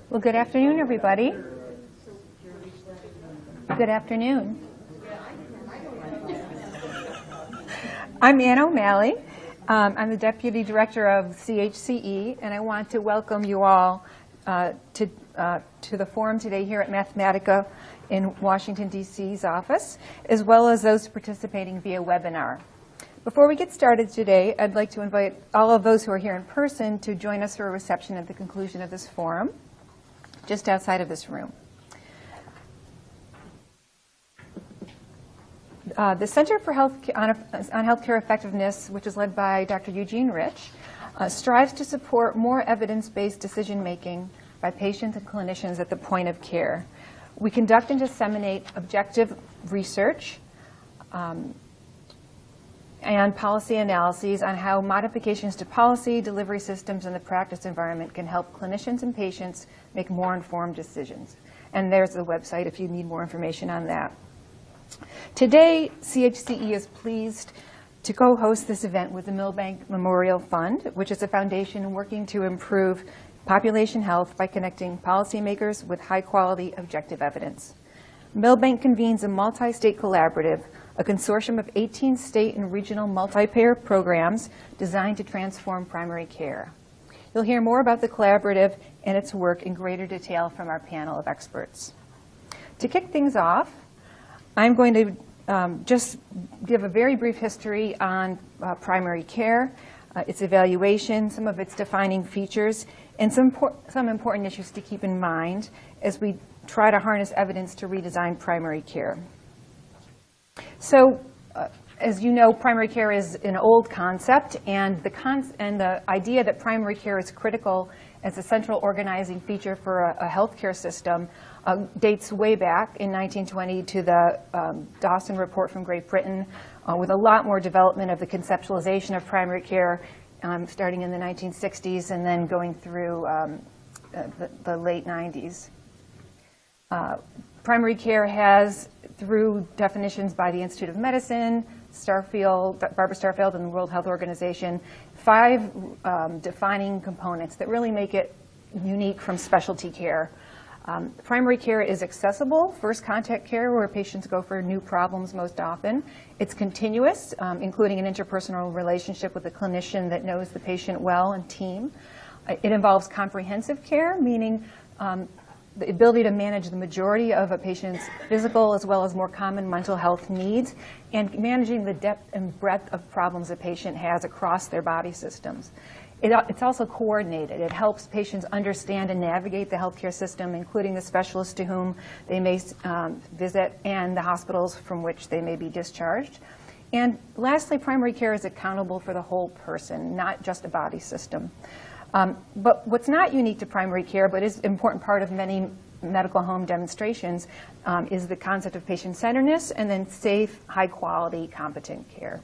Well, good afternoon, everybody. Good afternoon. I'm Ann O'Malley. I'm the Deputy Director of CHCE, and I want to welcome you all to the forum today here at Mathematica in Washington, D.C.'s office, as well as those participating via webinar. Before we get started today, I'd like to invite all of those who are here in person to join us for a reception at the conclusion of this forum, just outside of this room. The Center for Healthcare Effectiveness, which is led by Dr. Eugene Rich, strives to support more evidence-based decision-making by patients and clinicians at the point of care. We conduct and disseminate objective research and policy analyses on how modifications to policy, delivery systems, and the practice environment can help clinicians and patients make more informed decisions. And there's the website if you need more information on that. Today, CHCE is pleased to co-host this event with the Milbank Memorial Fund, which is a foundation working to improve population health by connecting policymakers with high-quality objective evidence. Milbank convenes a multi-state collaborative, a consortium of 18 state and regional multi-payer programs designed to transform primary care. You'll hear more about the collaborative and its work in greater detail from our panel of experts. To kick things off, I'm going to just give a very brief history on primary care, its evaluation, some of its defining features, and some important issues to keep in mind as we try to harness evidence to redesign primary care. So, as you know, primary care is an old concept, and the idea that primary care is critical as a central organizing feature for a healthcare system dates way back in 1920 to the Dawson Report from Great Britain, with a lot more development of the conceptualization of primary care starting in the 1960s and then going through the late 90s. Primary care has, through definitions by the Institute of Medicine, Barbara Starfield, and the World Health Organization, 5 defining components that really make it unique from specialty care. Primary care is accessible, first contact care, where patients go for new problems most often. It's continuous, including an interpersonal relationship with a clinician that knows the patient well and team. It involves comprehensive care, meaning the ability to manage the majority of a patient's physical as well as more common mental health needs, and managing the depth and breadth of problems a patient has across their body systems. It's also coordinated. It helps patients understand and navigate the healthcare system, including the specialists to whom they may visit and the hospitals from which they may be discharged. And lastly, primary care is accountable for the whole person, not just a body system. But what's not unique to primary care, but is an important part of many medical home demonstrations, is the concept of patient-centeredness and then safe, high-quality, competent care.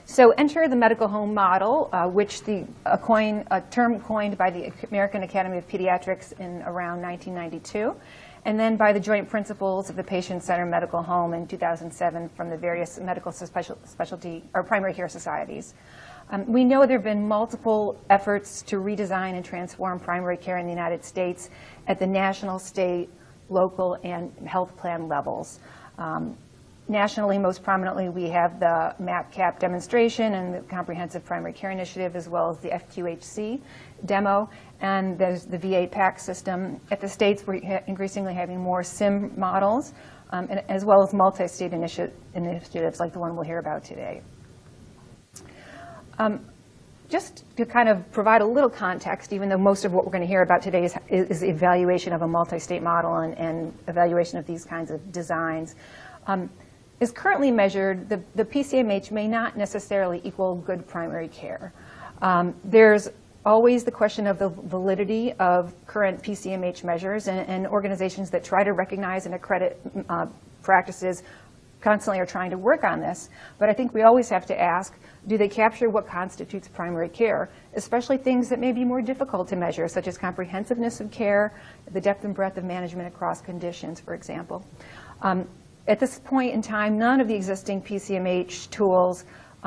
So enter the medical home model, which a term coined by the American Academy of Pediatrics in around 1992, and then by the joint principles of the patient-centered medical home in 2007 from the various medical specialty or primary care societies. We know there have been multiple efforts to redesign and transform primary care in the United States at the national, state, local, and health plan levels. Nationally, most prominently, we have the MAP-CAP demonstration and the Comprehensive Primary Care Initiative, as well as the FQHC demo, and there's the VA PAC system. At the states, we're increasingly having more SIM models, as well as multi-state initiatives like the one we'll hear about today. Just to kind of provide a little context, even though most of what we're going to hear about today is evaluation of a multi-state model and evaluation of these kinds of designs, is currently measured, the PCMH may not necessarily equal good primary care. There's always the question of the validity of current PCMH measures, and organizations that try to recognize and accredit practices constantly are trying to work on this. But I think we always have to ask, do they capture what constitutes primary care, especially things that may be more difficult to measure, such as comprehensiveness of care, the depth and breadth of management across conditions, for example. At this point in time, none of the existing PCMH tools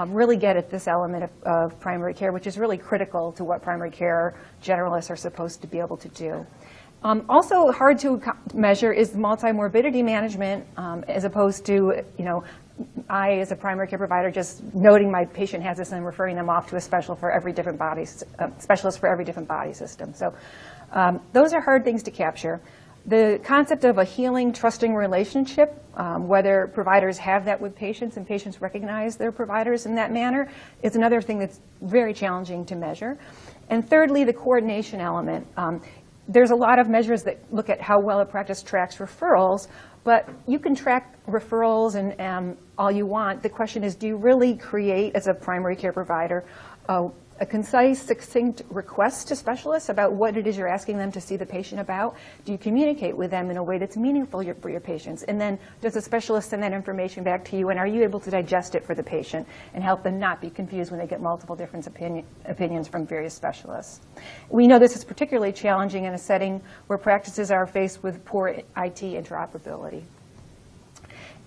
really get at this element of primary care, which is really critical to what primary care generalists are supposed to be able to do. Also hard to measure is multimorbidity management, as opposed to, I, as a primary care provider, just noting my patient has this and referring them off to a specialist for every different body system. So those are hard things to capture. The concept of a healing, trusting relationship, whether providers have that with patients and patients recognize their providers in that manner, is another thing that's very challenging to measure. And thirdly, the coordination element. There's a lot of measures that look at how well a practice tracks referrals, but you can track referrals and all you want. The question is, do you really create, as a primary care provider, a concise, succinct request to specialists about what it is you're asking them to see the patient about? Do you communicate with them in a way that's meaningful for your patients? And then does the specialist send that information back to you, and are you able to digest it for the patient and help them not be confused when they get multiple different opinions from various specialists? We know this is particularly challenging in a setting where practices are faced with poor IT interoperability.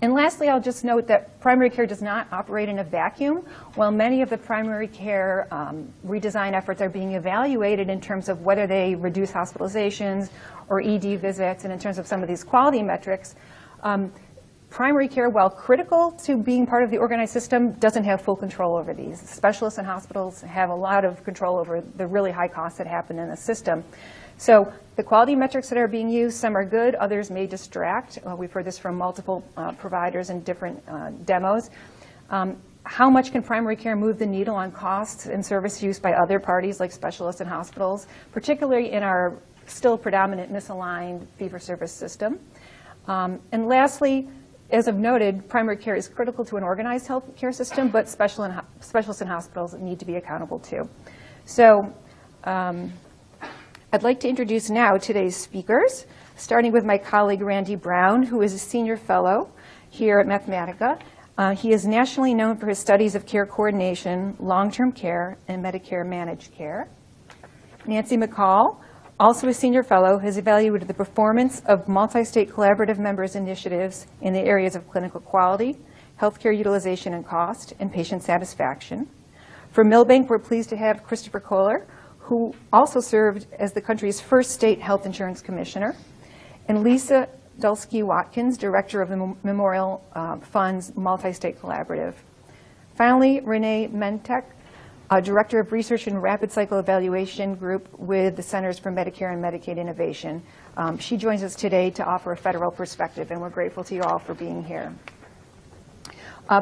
And lastly, I'll just note that primary care does not operate in a vacuum. While many of the primary care redesign efforts are being evaluated in terms of whether they reduce hospitalizations or ED visits, and in terms of some of these quality metrics, primary care, while critical to being part of the organized system, doesn't have full control over these. Specialists and hospitals have a lot of control over the really high costs that happen in the system. So the quality metrics that are being used, some are good, others may distract. We've heard this from multiple providers in different demos. How much can primary care move the needle on costs and service use by other parties like specialists and hospitals, particularly in our still predominant misaligned fee-for-service system? And lastly, as I've noted, primary care is critical to an organized health care system, but specialists and hospitals need to be accountable too. So I'd like to introduce now today's speakers, starting with my colleague Randy Brown, who is a senior fellow here at Mathematica. He is nationally known for his studies of care coordination, long-term care, and Medicare managed care. Nancy McCall, also a senior fellow, has evaluated the performance of multi-state collaborative members' initiatives in the areas of clinical quality, healthcare utilization and cost, and patient satisfaction. For Milbank, we're pleased to have Christopher Kohler, who also served as the country's first state health insurance commissioner, and Lisa Dulski-Watkins, director of the Memorial Fund's Multistate Collaborative. Finally, Renee Mentek, director of research and rapid cycle evaluation group with the Centers for Medicare and Medicaid Innovation. She joins us today to offer a federal perspective, and we're grateful to you all for being here.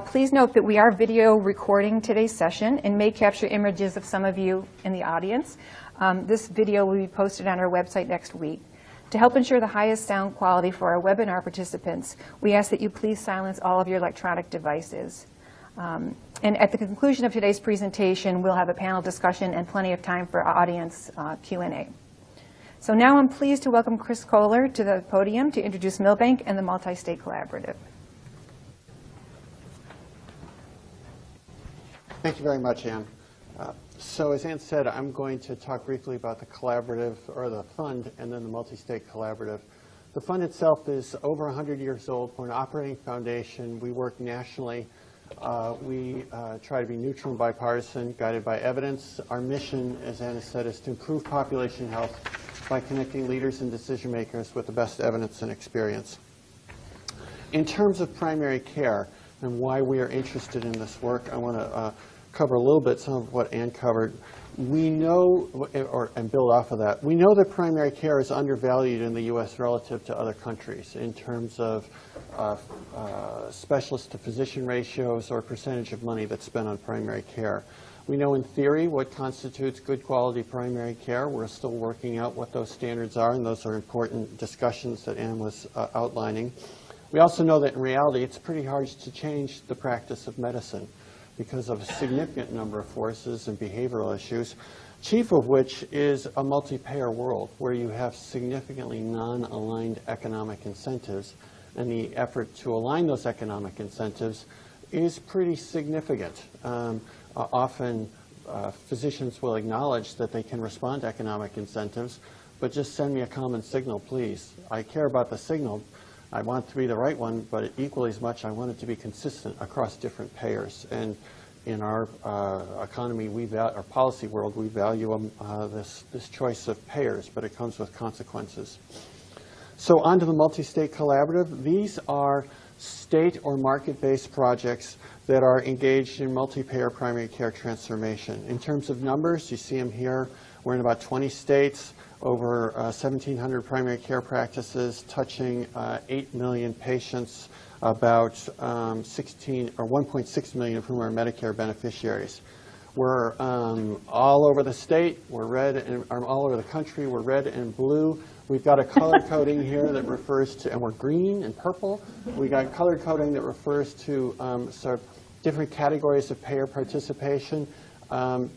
Please note that we are video recording today's session and may capture images of some of you in the audience. This video will be posted on our website next week. To help ensure the highest sound quality for our webinar participants, we ask that you please silence all of your electronic devices. And at the conclusion of today's presentation, we'll have a panel discussion and plenty of time for audience Q&A. So now I'm pleased to welcome Chris Kohler to the podium to introduce Milbank and the Multistate Collaborative. Thank you very much, Ann. So as Ann said, I'm going to talk briefly about the collaborative, or the fund, and then the Multistate Collaborative. The fund itself is over 100 years old. We're an operating foundation. We work nationally. We try to be neutral and bipartisan, guided by evidence. Our mission, as Anna said, is to improve population health by connecting leaders and decision makers with the best evidence and experience. In terms of primary care and why we are interested in this work, I want to cover a little bit some of what Ann covered. We know, and build off of that, we know that primary care is undervalued in the U.S. relative to other countries in terms of specialist to physician ratios or percentage of money that's spent on primary care. We know in theory what constitutes good quality primary care. We're still working out what those standards are, and those are important discussions that Ann was outlining. We also know that in reality it's pretty hard to change the practice of medicine because of a significant number of forces and behavioral issues, chief of which is a multi-payer world where you have significantly non-aligned economic incentives, and the effort to align those economic incentives is pretty significant. Often physicians will acknowledge that they can respond to economic incentives, but just send me a common signal, please. I care about the signal. I want it to be the right one, but equally as much I want it to be consistent across different payers. And in our economy, our policy world, we value this choice of payers, but it comes with consequences. So on to the Multistate Collaborative. These are state or market-based projects that are engaged in multi-payer primary care transformation. In terms of numbers, you see them here. We're in about 20 states, over 1,700 primary care practices, touching 8 million patients, about 1.6 million of whom are Medicare beneficiaries. We're all over the state. We're red, and all over the country. We're red and blue. We've got a color coding here that refers to, and we're green and purple. We got color coding that refers to sort of different categories of payer participation.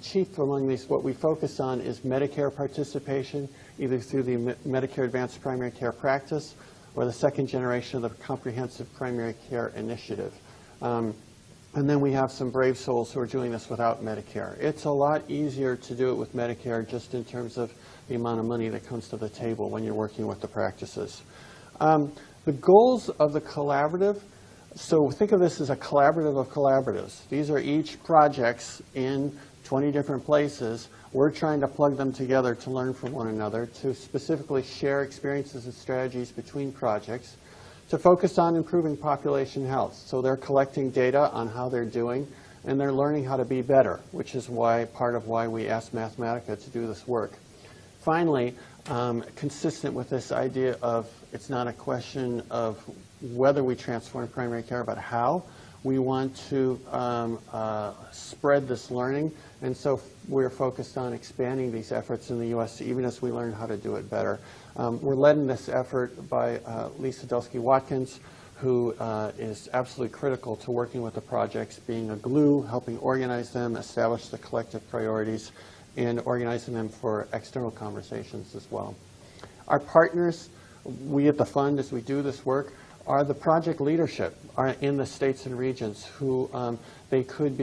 Chief among these, what we focus on is Medicare participation, either through the Medicare Advanced Primary Care Practice or the second generation of the Comprehensive Primary Care Initiative. And then we have some brave souls who are doing this without Medicare. It's a lot easier to do it with Medicare just in terms of the amount of money that comes to the table when you're working with the practices. The goals of the collaborative, so think of this as a collaborative of collaboratives. These are each projects in 20 different places. We're trying to plug them together to learn from one another, to specifically share experiences and strategies between projects, to focus on improving population health. So they're collecting data on how they're doing, and they're learning how to be better, which is part of why we asked Mathematica to do this work. Finally, consistent with this idea of it's not a question of whether we transform primary care, but how. We want to spread this learning, and so we're focused on expanding these efforts in the U.S. even as we learn how to do it better. We're led in this effort by Lisa Delsky-Watkins, who is absolutely critical to working with the projects, being a glue, helping organize them, establish the collective priorities, and organizing them for external conversations as well. Our partners, we at the fund, as we do this work, are the project leadership in the states and regions who they could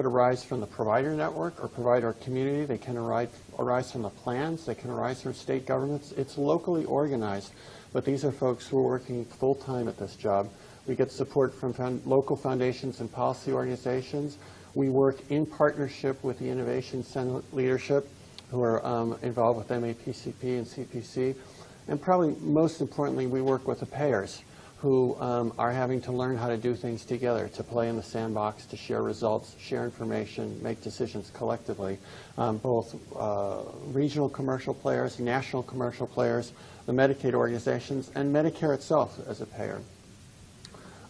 arise from the provider network or provider community. They can arise from the plans. They can arise from state governments. It's locally organized, but these are folks who are working full-time at this job. We get support from local foundations and policy organizations. We work in partnership with the Innovation Center leadership who are involved with MAPCP and CPC. And probably most importantly, we work with the payers who are having to learn how to do things together, to play in the sandbox, to share results, share information, make decisions collectively. Both regional commercial players, national commercial players, the Medicaid organizations, and Medicare itself as a payer.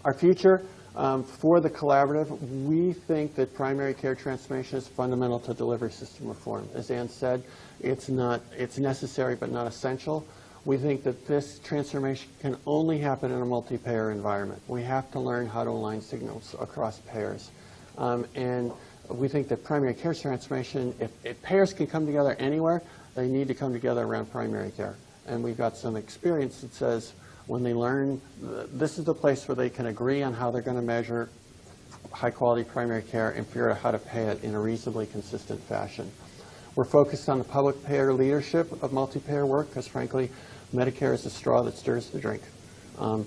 Our future for the collaborative, we think that primary care transformation is fundamental to delivery system reform. As Ann said, it's necessary but not essential. We think that this transformation can only happen in a multi-payer environment. We have to learn how to align signals across payers. And we think that primary care transformation, if payers can come together anywhere, they need to come together around primary care. And we've got some experience that says when they learn, this is the place where they can agree on how they're going to measure high-quality primary care and figure out how to pay it in a reasonably consistent fashion. We're focused on the public payer leadership of multi-payer work because, frankly, Medicare is the straw that stirs the drink.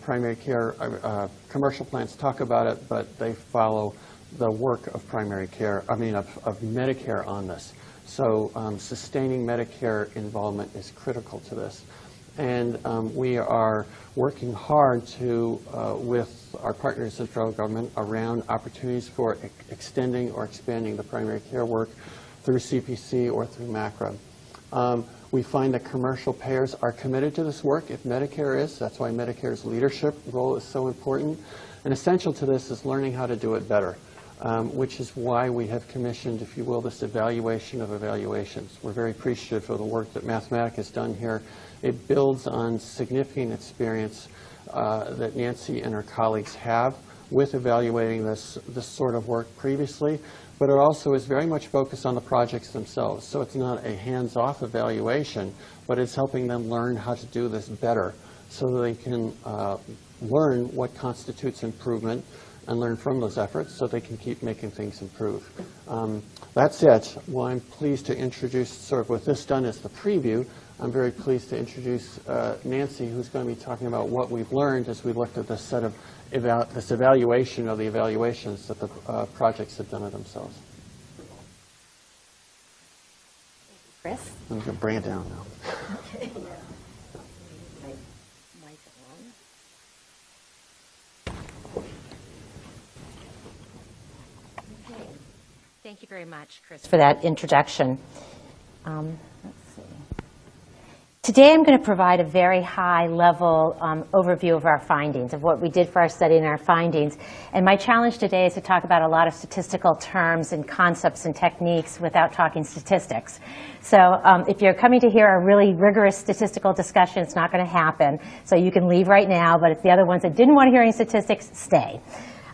Primary care, commercial plans talk about it, but they follow the work of primary care, of Medicare on this. So sustaining Medicare involvement is critical to this. And we are working hard to, with our partners in federal government, around opportunities for extending or expanding the primary care work through CPC or through MACRA. We find that commercial payers are committed to this work. If Medicare is, that's why Medicare's leadership role is so important. And essential to this is learning how to do it better, which is why we have commissioned, if you will, this evaluation of evaluations. We're very appreciative of the work that Mathematica has done here. It builds on significant experience that Nancy and her colleagues have with evaluating this sort of work previously. But it also is very much focused on the projects themselves. So it's not a hands-off evaluation, but it's helping them learn how to do this better so that they can learn what constitutes improvement and learn from those efforts so they can keep making things improve. That's it. Well, I'm pleased to introduce, sort of with this done as the preview, I'm very pleased to introduce Nancy, who's going to be talking about what we've learned as we looked at this set of this evaluation of the evaluations that the projects have done of themselves. Chris? I'm going to bring it down now. Okay. Thank you very much, Chris, for that introduction. Let's see. Today I'm going to provide a very high-level overview of our findings, of what we did for our study and our findings. And my challenge today is to talk about a lot of statistical terms and concepts and techniques without talking statistics. So if you're coming to hear a really rigorous statistical discussion, it's not going to happen. So you can leave right now, but if the other ones that didn't want to hear any statistics, stay.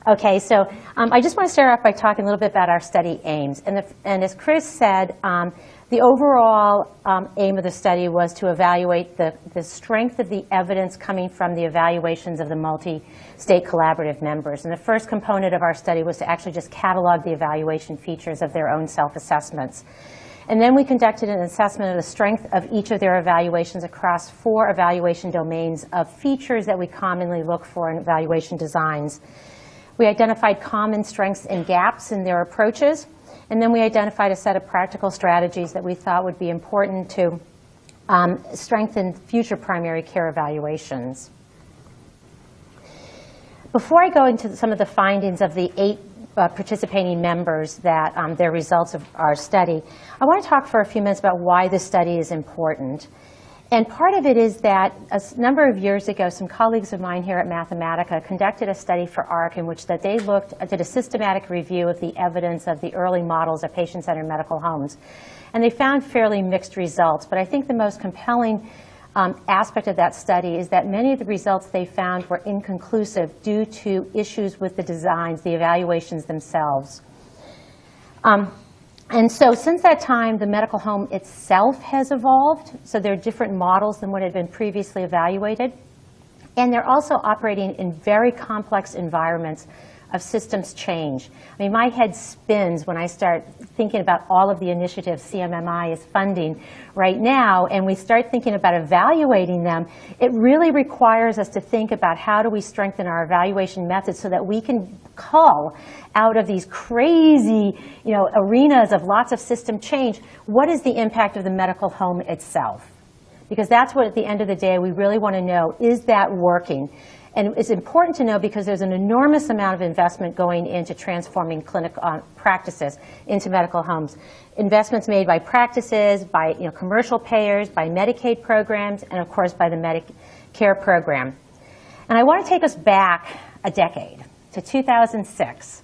Okay, so I just want to start off by talking a little bit about our study aims. And as Chris said, the overall aim of the study was to evaluate the strength of the evidence coming from the evaluations of the multi-state collaborative members. And the first component of our study was to actually just catalog the evaluation features of their own self-assessments. And then we conducted an assessment of the strength of each of their evaluations across 4 evaluation domains of features that we commonly look for in evaluation designs. We identified common strengths and gaps in their approaches, and then we identified a set of practical strategies that we thought would be important to strengthen future primary care evaluations. Before I go into some of the findings of the 8 participating members that their results of our study, I want to talk for a few minutes about why this study is important. And part of it is that a number of years ago, some colleagues of mine here at Mathematica conducted a study for ARC in which that they did a systematic review of the evidence of the early models of patient-centered medical homes. And they found fairly mixed results. But I think the most compelling aspect of that study is that many of the results they found were inconclusive due to issues with the designs, the evaluations themselves. And so since that time, the medical home itself has evolved. So there are different models than what had been previously evaluated. And they're also operating in very complex environments of systems change. I mean, my head spins when I start thinking about all of the initiatives CMMI is funding right now, and we start thinking about evaluating them. It really requires us to think about how do we strengthen our evaluation methods so that we can cull out of these crazy, arenas of lots of system change, what is the impact of the medical home itself? Because that's what, at the end of the day, we really want to know, is that working? And it's important to know because there's an enormous amount of investment going into transforming clinical practices into medical homes. Investments made by practices, by commercial payers, by Medicaid programs, and of course by the Medicare program. And I want to take us back a decade to 2006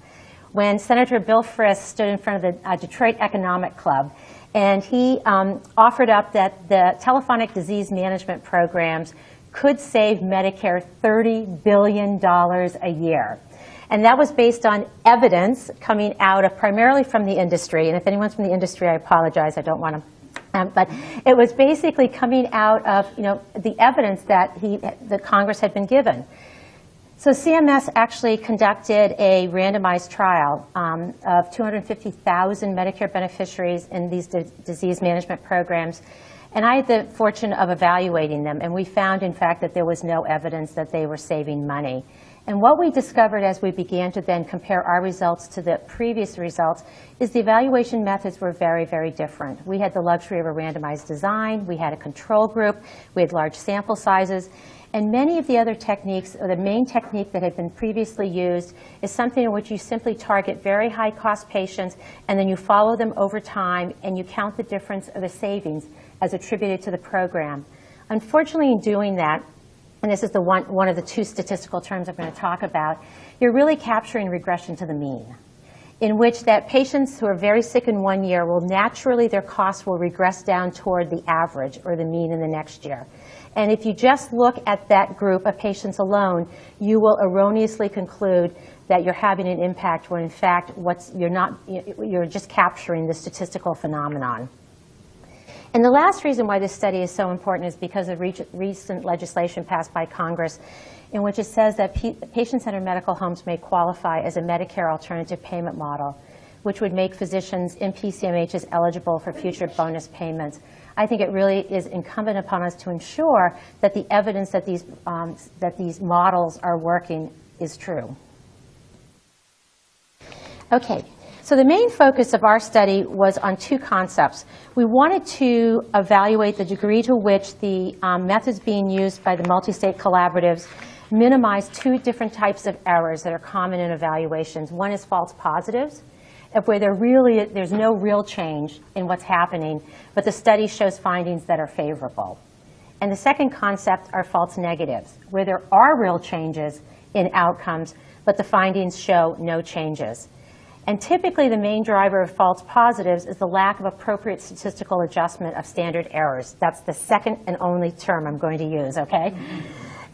when Senator Bill Frist stood in front of the Detroit Economic Club, and he offered up that the telephonic disease management programs could save Medicare $30 billion a year. And that was based on evidence coming out of primarily from the industry. And if anyone's from the industry, I apologize, I don't want to. But it was basically coming out of the evidence that the Congress had been given. So CMS actually conducted a randomized trial of 250,000 Medicare beneficiaries in these disease management programs. And I had the fortune of evaluating them, and we found, in fact, that there was no evidence that they were saving money. And what we discovered as we began to then compare our results to the previous results is the evaluation methods were very, very different. We had the luxury of a randomized design, we had a control group, we had large sample sizes, and many of the other techniques, or the main technique that had been previously used, is something in which you simply target very high-cost patients, and then you follow them over time, and you count the difference of the savings as attributed to the program. Unfortunately, in doing that, and this is the one of the 2 statistical terms I'm going to talk about, you're really capturing regression to the mean, in which that patients who are very sick in one year will naturally, their costs will regress down toward the average or the mean in the next year. And if you just look at that group of patients alone, you will erroneously conclude that you're having an impact when in fact you're just capturing the statistical phenomenon. And the last reason why this study is so important is because of recent legislation passed by Congress in which it says that patient-centered medical homes may qualify as a Medicare alternative payment model, which would make physicians in PCMHs eligible for future bonus payments. I think it really is incumbent upon us to ensure that the evidence that these models are working is true. Okay, so the main focus of our study was on two concepts. We wanted to evaluate the degree to which the methods being used by the multi-state collaboratives minimize two different types of errors that are common in evaluations. One is false positives, where there's no real change in what's happening, but the study shows findings that are favorable. And the second concept are false negatives, where there are real changes in outcomes, but the findings show no changes. And typically the main driver of false positives is the lack of appropriate statistical adjustment of standard errors. That's the second and only term I'm going to use, okay?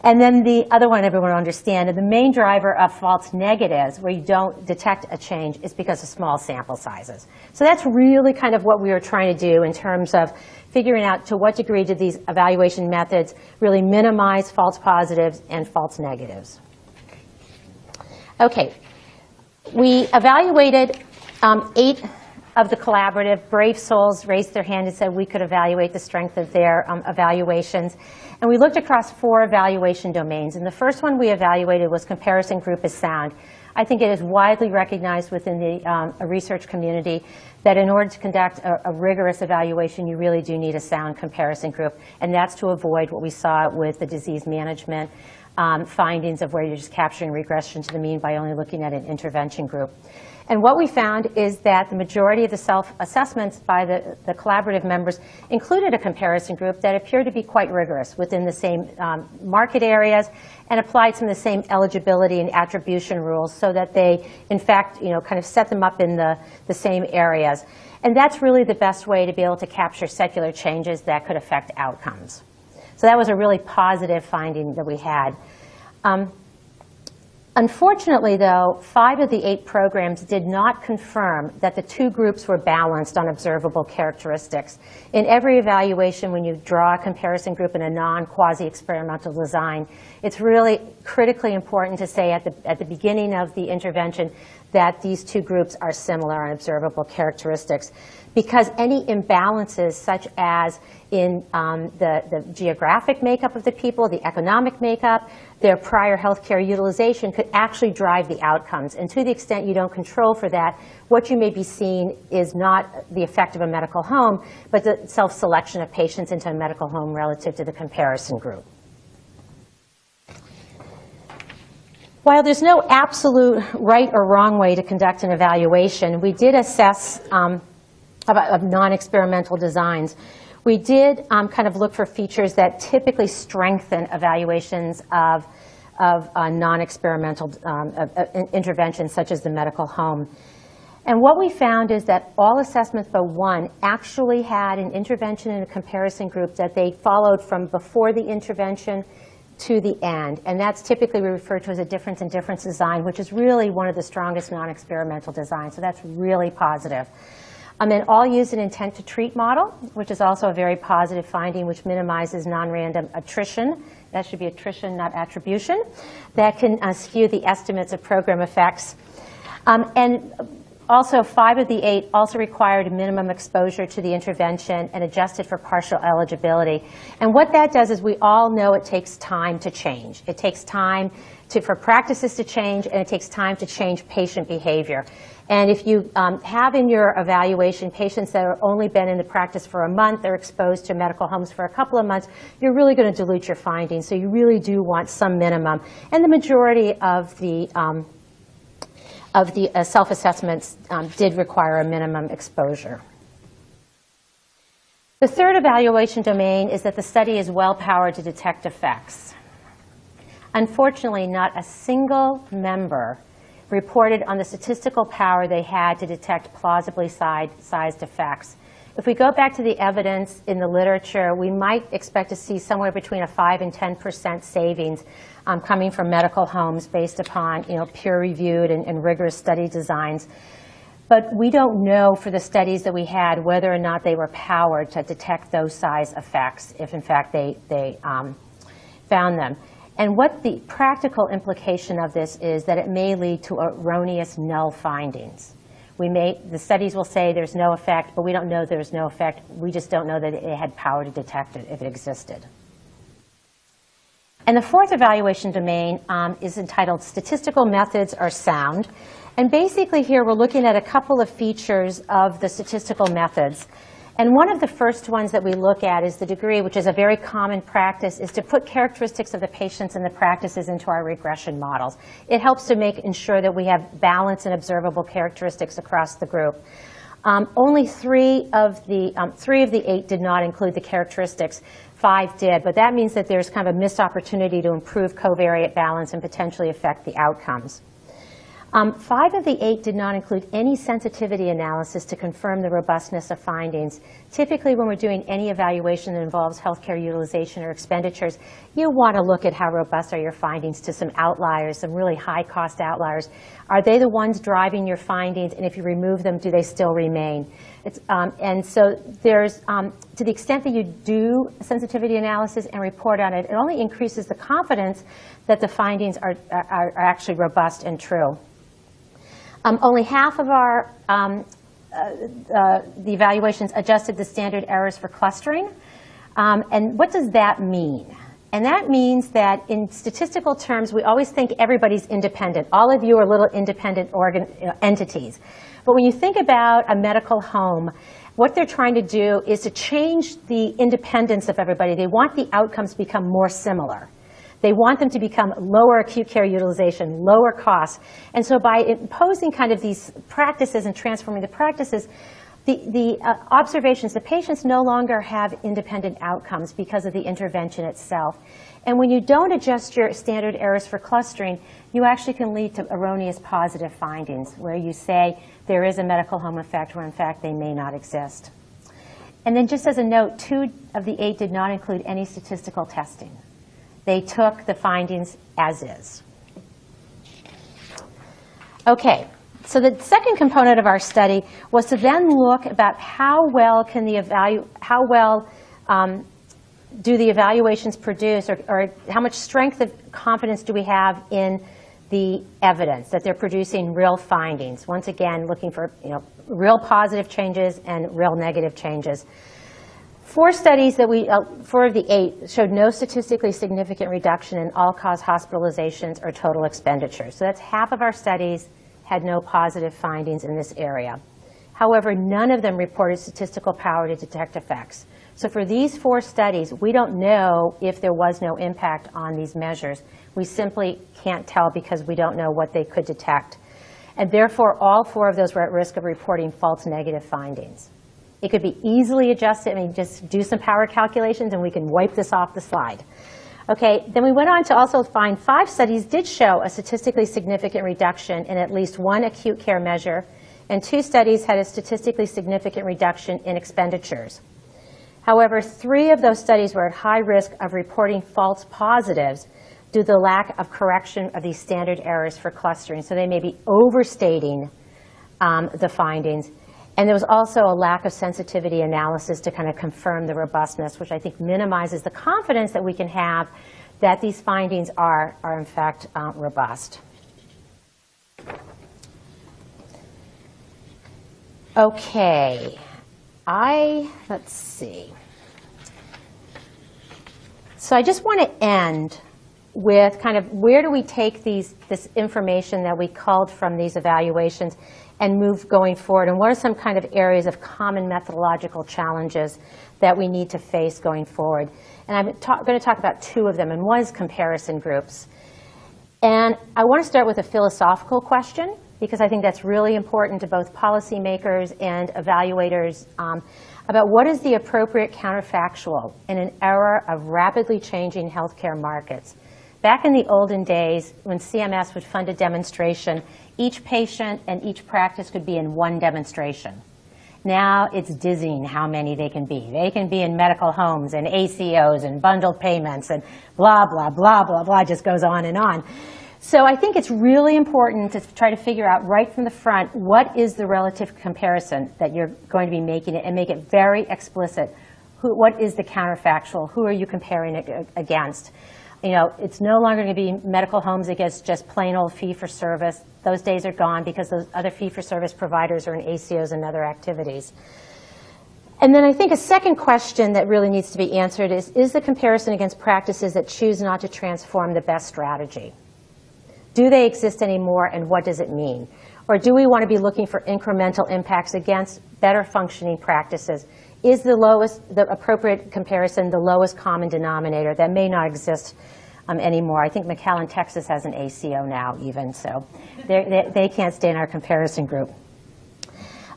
And then the other one everyone will understand, and the main driver of false negatives, where you don't detect a change, is because of small sample sizes. So that's really kind of what we were trying to do in terms of figuring out to what degree did these evaluation methods really minimize false positives and false negatives. Okay. We evaluated 8 of the collaborative. Brave souls raised their hand and said we could evaluate the strength of their evaluations. And we looked across 4 evaluation domains. And the first one we evaluated was comparison group as sound. I think it is widely recognized within the research community that in order to conduct a rigorous evaluation, you really do need a sound comparison group. And that's to avoid what we saw with the disease management findings of where you're just capturing regression to the mean by only looking at an intervention group. And what we found is that the majority of the self-assessments by the collaborative members included a comparison group that appeared to be quite rigorous within the same market areas and applied some of the same eligibility and attribution rules so that they, in fact, kind of set them up in the same areas. And that's really the best way to be able to capture secular changes that could affect outcomes. So that was a really positive finding that we had. Unfortunately, though, 5 of the 8 programs did not confirm that the 2 groups were balanced on observable characteristics. In every evaluation, when you draw a comparison group in a non-quasi-experimental design, it's really critically important to say at the beginning of the intervention that these 2 groups are similar on observable characteristics. Because any imbalances, such as in the geographic makeup of the people, the economic makeup, their prior healthcare utilization, could actually drive the outcomes. And to the extent you don't control for that, what you may be seeing is not the effect of a medical home, but the self-selection of patients into a medical home relative to the comparison group. While there's no absolute right or wrong way to conduct an evaluation, we did assess of non-experimental designs. We did kind of look for features that typically strengthen evaluations of non-experimental interventions, such as the medical home. And what we found is that all assessments but one actually had an intervention in a comparison group that they followed from before the intervention to the end. And that's typically we refer to as a difference in difference design, which is really one of the strongest non-experimental designs. So that's really positive. And all use an intent to treat model, which is also a very positive finding, which minimizes non-random attrition. That should be attrition, not attribution. That can skew the estimates of program effects. And also 5 of the 8 also required a minimum exposure to the intervention and adjusted for partial eligibility. And what that does is we all know it takes time to change. It takes time for practices to change, and it takes time to change patient behavior. And if you have in your evaluation patients that have only been in the practice for a month, they're exposed to medical homes for a couple of months, you're really going to dilute your findings. So you really do want some minimum. And the majority of the self-assessments did require a minimum exposure. The third evaluation domain is that the study is well-powered to detect effects. Unfortunately, not a single member reported on the statistical power they had to detect plausibly sized effects. If we go back to the evidence in the literature, we might expect to see somewhere between a 5 and 10% savings coming from medical homes based upon peer-reviewed and rigorous study designs. But we don't know for the studies that we had whether or not they were powered to detect those size effects, if in fact they found them. And what the practical implication of this is that it may lead to erroneous null findings, The studies will say there's no effect, but we don't know there's no effect. We just don't know that it had power to detect it if it existed. And the fourth evaluation domain is entitled Statistical Methods Are Sound. And basically here we're looking at a couple of features of the statistical methods. And one of the first ones that we look at is the degree, which is a very common practice, is to put characteristics of the patients and the practices into our regression models. It helps to ensure that we have balance and observable characteristics across the group. Only three of the 8 did not include the characteristics. 5 did, but that means that there's kind of a missed opportunity to improve covariate balance and potentially affect the outcomes. 5 of the 8 did not include any sensitivity analysis to confirm the robustness of findings. Typically, when we're doing any evaluation that involves healthcare utilization or expenditures, you want to look at how robust are your findings to some outliers, some really high-cost outliers. Are they the ones driving your findings? And if you remove them, do they still remain? And so there's, to the extent that you do sensitivity analysis and report on it, it only increases the confidence that the findings are actually robust and true. Only half of the evaluations adjusted the standard errors for clustering. And what does that mean? And that means that in statistical terms, we always think everybody's independent. All of you are little independent entities. But when you think about a medical home, what they're trying to do is to change the independence of everybody. They want the outcomes to become more similar. They want them to become lower acute care utilization, lower costs. And so by imposing kind of these practices and transforming the practices, the observations, the patients no longer have independent outcomes because of the intervention itself. And when you don't adjust your standard errors for clustering, you actually can lead to erroneous positive findings where you say there is a medical home effect where in fact they may not exist. And then just as a note, 2 of the 8 did not include any statistical testing. They took the findings as is. Okay, so the second component of our study was to then look about how well can do the evaluations produce, or how much strength of confidence do we have in the evidence that they're producing real findings. Once again, looking for real positive changes and real negative changes. 4 studies that 4 of the 8 showed no statistically significant reduction in all-cause hospitalizations or total expenditures. So that's half of our studies had no positive findings in this area. However, none of them reported statistical power to detect effects. So for these 4 studies, we don't know if there was no impact on these measures. We simply can't tell because we don't know what they could detect. And therefore, all 4 of those were at risk of reporting false negative findings. It could be easily adjusted. Just do some power calculations and we can wipe this off the slide. Okay, then we went on to also find 5 studies did show a statistically significant reduction in at least 1 acute care measure, and 2 studies had a statistically significant reduction in expenditures. However, 3 of those studies were at high risk of reporting false positives due to the lack of correction of these standard errors for clustering. So they may be overstating the findings. And there was also a lack of sensitivity analysis to kind of confirm the robustness, which I think minimizes the confidence that we can have that these findings are in fact robust. Okay, let's see. So I just want to end with kind of where do we take this information that we culled from these evaluations and move going forward, and what are some kind of areas of common methodological challenges that we need to face going forward. And I'm going to talk about 2 of them, and one is comparison groups. And I want to start with a philosophical question, because I think that's really important to both policymakers and evaluators about what is the appropriate counterfactual in an era of rapidly changing healthcare markets. Back in the olden days, when CMS would fund a demonstration, each patient and each practice could be in one demonstration. Now it's dizzying how many they can be. They can be in medical homes and ACOs and bundled payments and blah, blah, blah, blah, blah, just goes on and on. So I think it's really important to try to figure out right from the front what is the relative comparison that you're going to be making it and make it very explicit. what is the counterfactual? Who are you comparing it against? You know, it's no longer going to be medical homes against just plain old fee-for-service. Those days are gone because those other fee-for-service providers are in ACOs and other activities. And then I think a second question that really needs to be answered is the comparison against practices that choose not to transform the best strategy? Do they exist anymore, and what does it mean? Or do we want to be looking for incremental impacts against better functioning practices? Is the appropriate comparison the lowest common denominator that may not exist anymore? I think McAllen, Texas has an ACO now even, so they can't stay in our comparison group.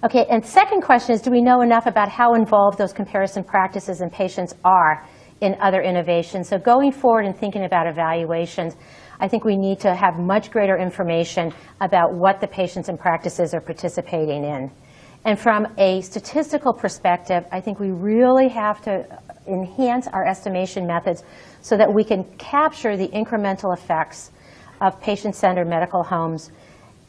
Okay, and second question is, do we know enough about how involved those comparison practices and patients are in other innovations? So going forward and thinking about evaluations, I think we need to have much greater information about what the patients and practices are participating in. And from a statistical perspective, I think we really have to enhance our estimation methods so that we can capture the incremental effects of patient-centered medical homes.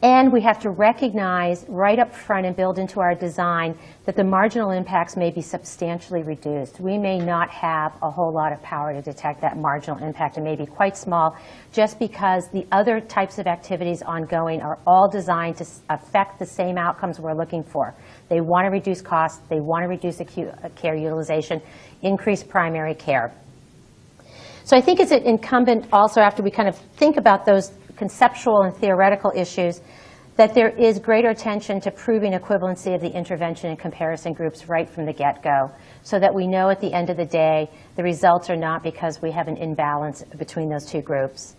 And we have to recognize right up front and build into our design that the marginal impacts may be substantially reduced. We may not have a whole lot of power to detect that marginal impact. It may be quite small just because the other types of activities ongoing are all designed to affect the same outcomes we're looking for. They want to reduce costs. They want to reduce acute care utilization, increase primary care. So I think it's incumbent also, after we kind of think about those conceptual and theoretical issues, that there is greater attention to proving equivalency of the intervention and comparison groups right from the get-go, so that we know at the end of the day the results are not because we have an imbalance between those two groups.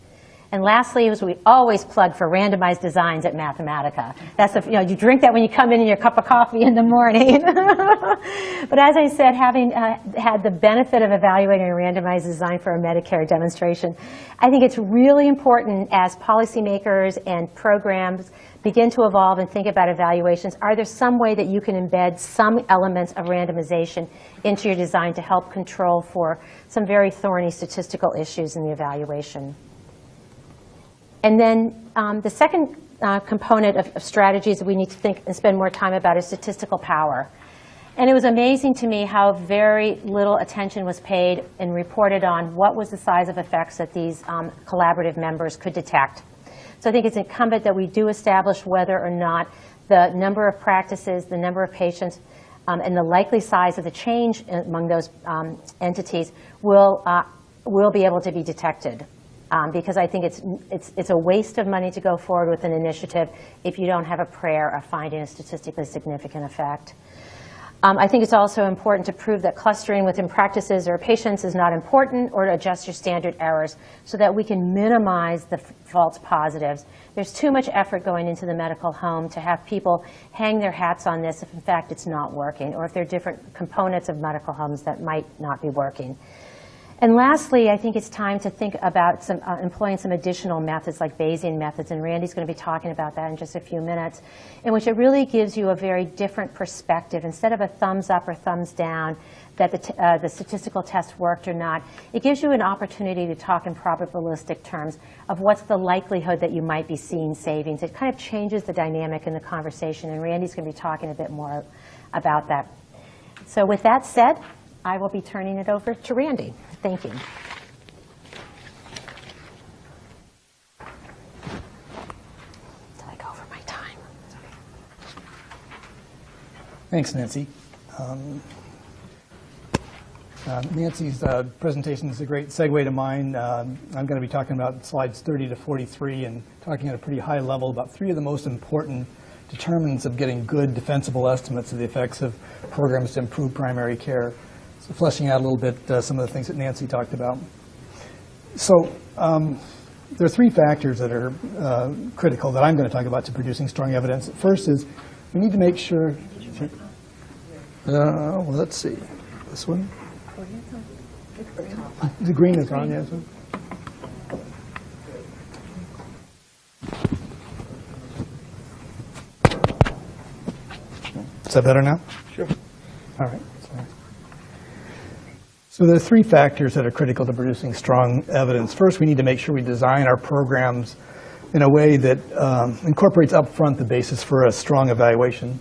And lastly, as we always plug for randomized designs at Mathematica. That's the, you drink that when you come in your cup of coffee in the morning. But as I said, having had the benefit of evaluating a randomized design for a Medicare demonstration, I think it's really important as policymakers and programs begin to evolve and think about evaluations, are there some way that you can embed some elements of randomization into your design to help control for some very thorny statistical issues in the evaluation? And then the second component of strategies that we need to think and spend more time about is statistical power. And it was amazing to me how very little attention was paid and reported on what was the size of effects that these collaborative members could detect. So I think it's incumbent that we do establish whether or not the number of practices, the number of patients, and the likely size of the change among those entities will be able to be detected. Because I think it's a waste of money to go forward with an initiative if you don't have a prayer of finding a statistically significant effect. I think it's also important to prove that clustering within practices or patients is not important, or to adjust your standard errors so that we can minimize the false positives. There's too much effort going into the medical home to have people hang their hats on this if in fact it's not working, or if there are different components of medical homes that might not be working. And lastly, I think it's time to think about employing some additional methods like Bayesian methods, and Randy's going to be talking about that in just a few minutes, in which it really gives you a very different perspective. Instead of a thumbs up or thumbs down that the statistical test worked or not, it gives you an opportunity to talk in probabilistic terms of what's the likelihood that you might be seeing savings. It kind of changes the dynamic in the conversation, and Randy's going to be talking a bit more about that. So with that said, I will be turning it over to Randy. Thank you. Did I go over my time? Thanks, Nancy. Nancy's presentation is a great segue to mine. I'm going to be talking about slides 30 to 43 and talking at a pretty high level about three of the most important determinants of getting good defensible estimates of the effects of programs to improve primary care. So fleshing out a little bit some of the things that Nancy talked about. So there are three factors that are critical that I'm going to talk about to producing strong evidence. First is we need to make sure, well, let's see, this one? The green is on, yes. Is that better now? Sure. All right. So there are three factors that are critical to producing strong evidence. First, we need to make sure we design our programs in a way that incorporates upfront the basis for a strong evaluation.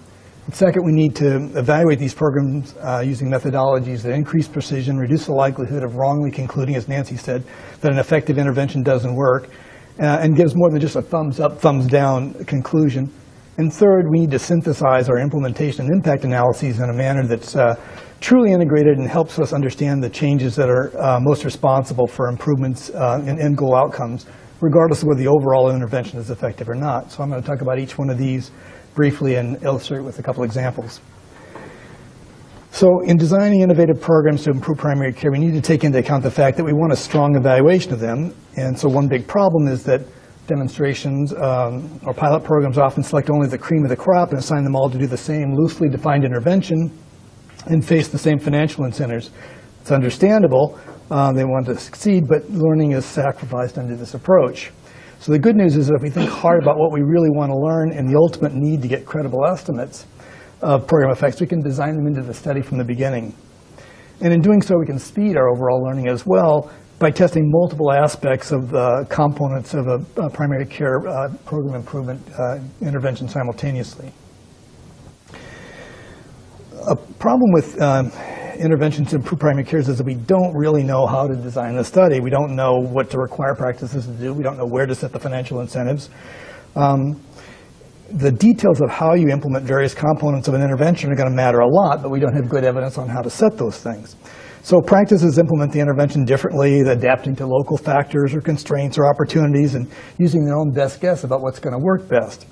Second, we need to evaluate these programs using methodologies that increase precision, reduce the likelihood of wrongly concluding, as Nancy said, that an effective intervention doesn't work, and gives more than just a thumbs up, thumbs down conclusion. And third, we need to synthesize our implementation and impact analyses in a manner that's truly integrated and helps us understand the changes that are most responsible for improvements in end goal outcomes, regardless of whether the overall intervention is effective or not. So I'm going to talk about each one of these briefly and illustrate with a couple examples. So in designing innovative programs to improve primary care, we need to take into account the fact that we want a strong evaluation of them. And so one big problem is that demonstrations or pilot programs often select only the cream of the crop and assign them all to do the same loosely defined intervention and face the same financial incentives. It's understandable. They want to succeed, but learning is sacrificed under this approach. So the good news is that if we think hard about what we really want to learn and the ultimate need to get credible estimates of program effects, we can design them into the study from the beginning. And in doing so, we can speed our overall learning as well by testing multiple aspects of the components of a primary care program improvement intervention simultaneously. A problem with interventions to improve primary care is that we don't really know how to design the study. We don't know what to require practices to do. We don't know where to set the financial incentives. The details of how you implement various components of an intervention are going to matter a lot, but we don't have good evidence on how to set those things. So practices implement the intervention differently, adapting to local factors or constraints or opportunities and using their own best guess about what's going to work best.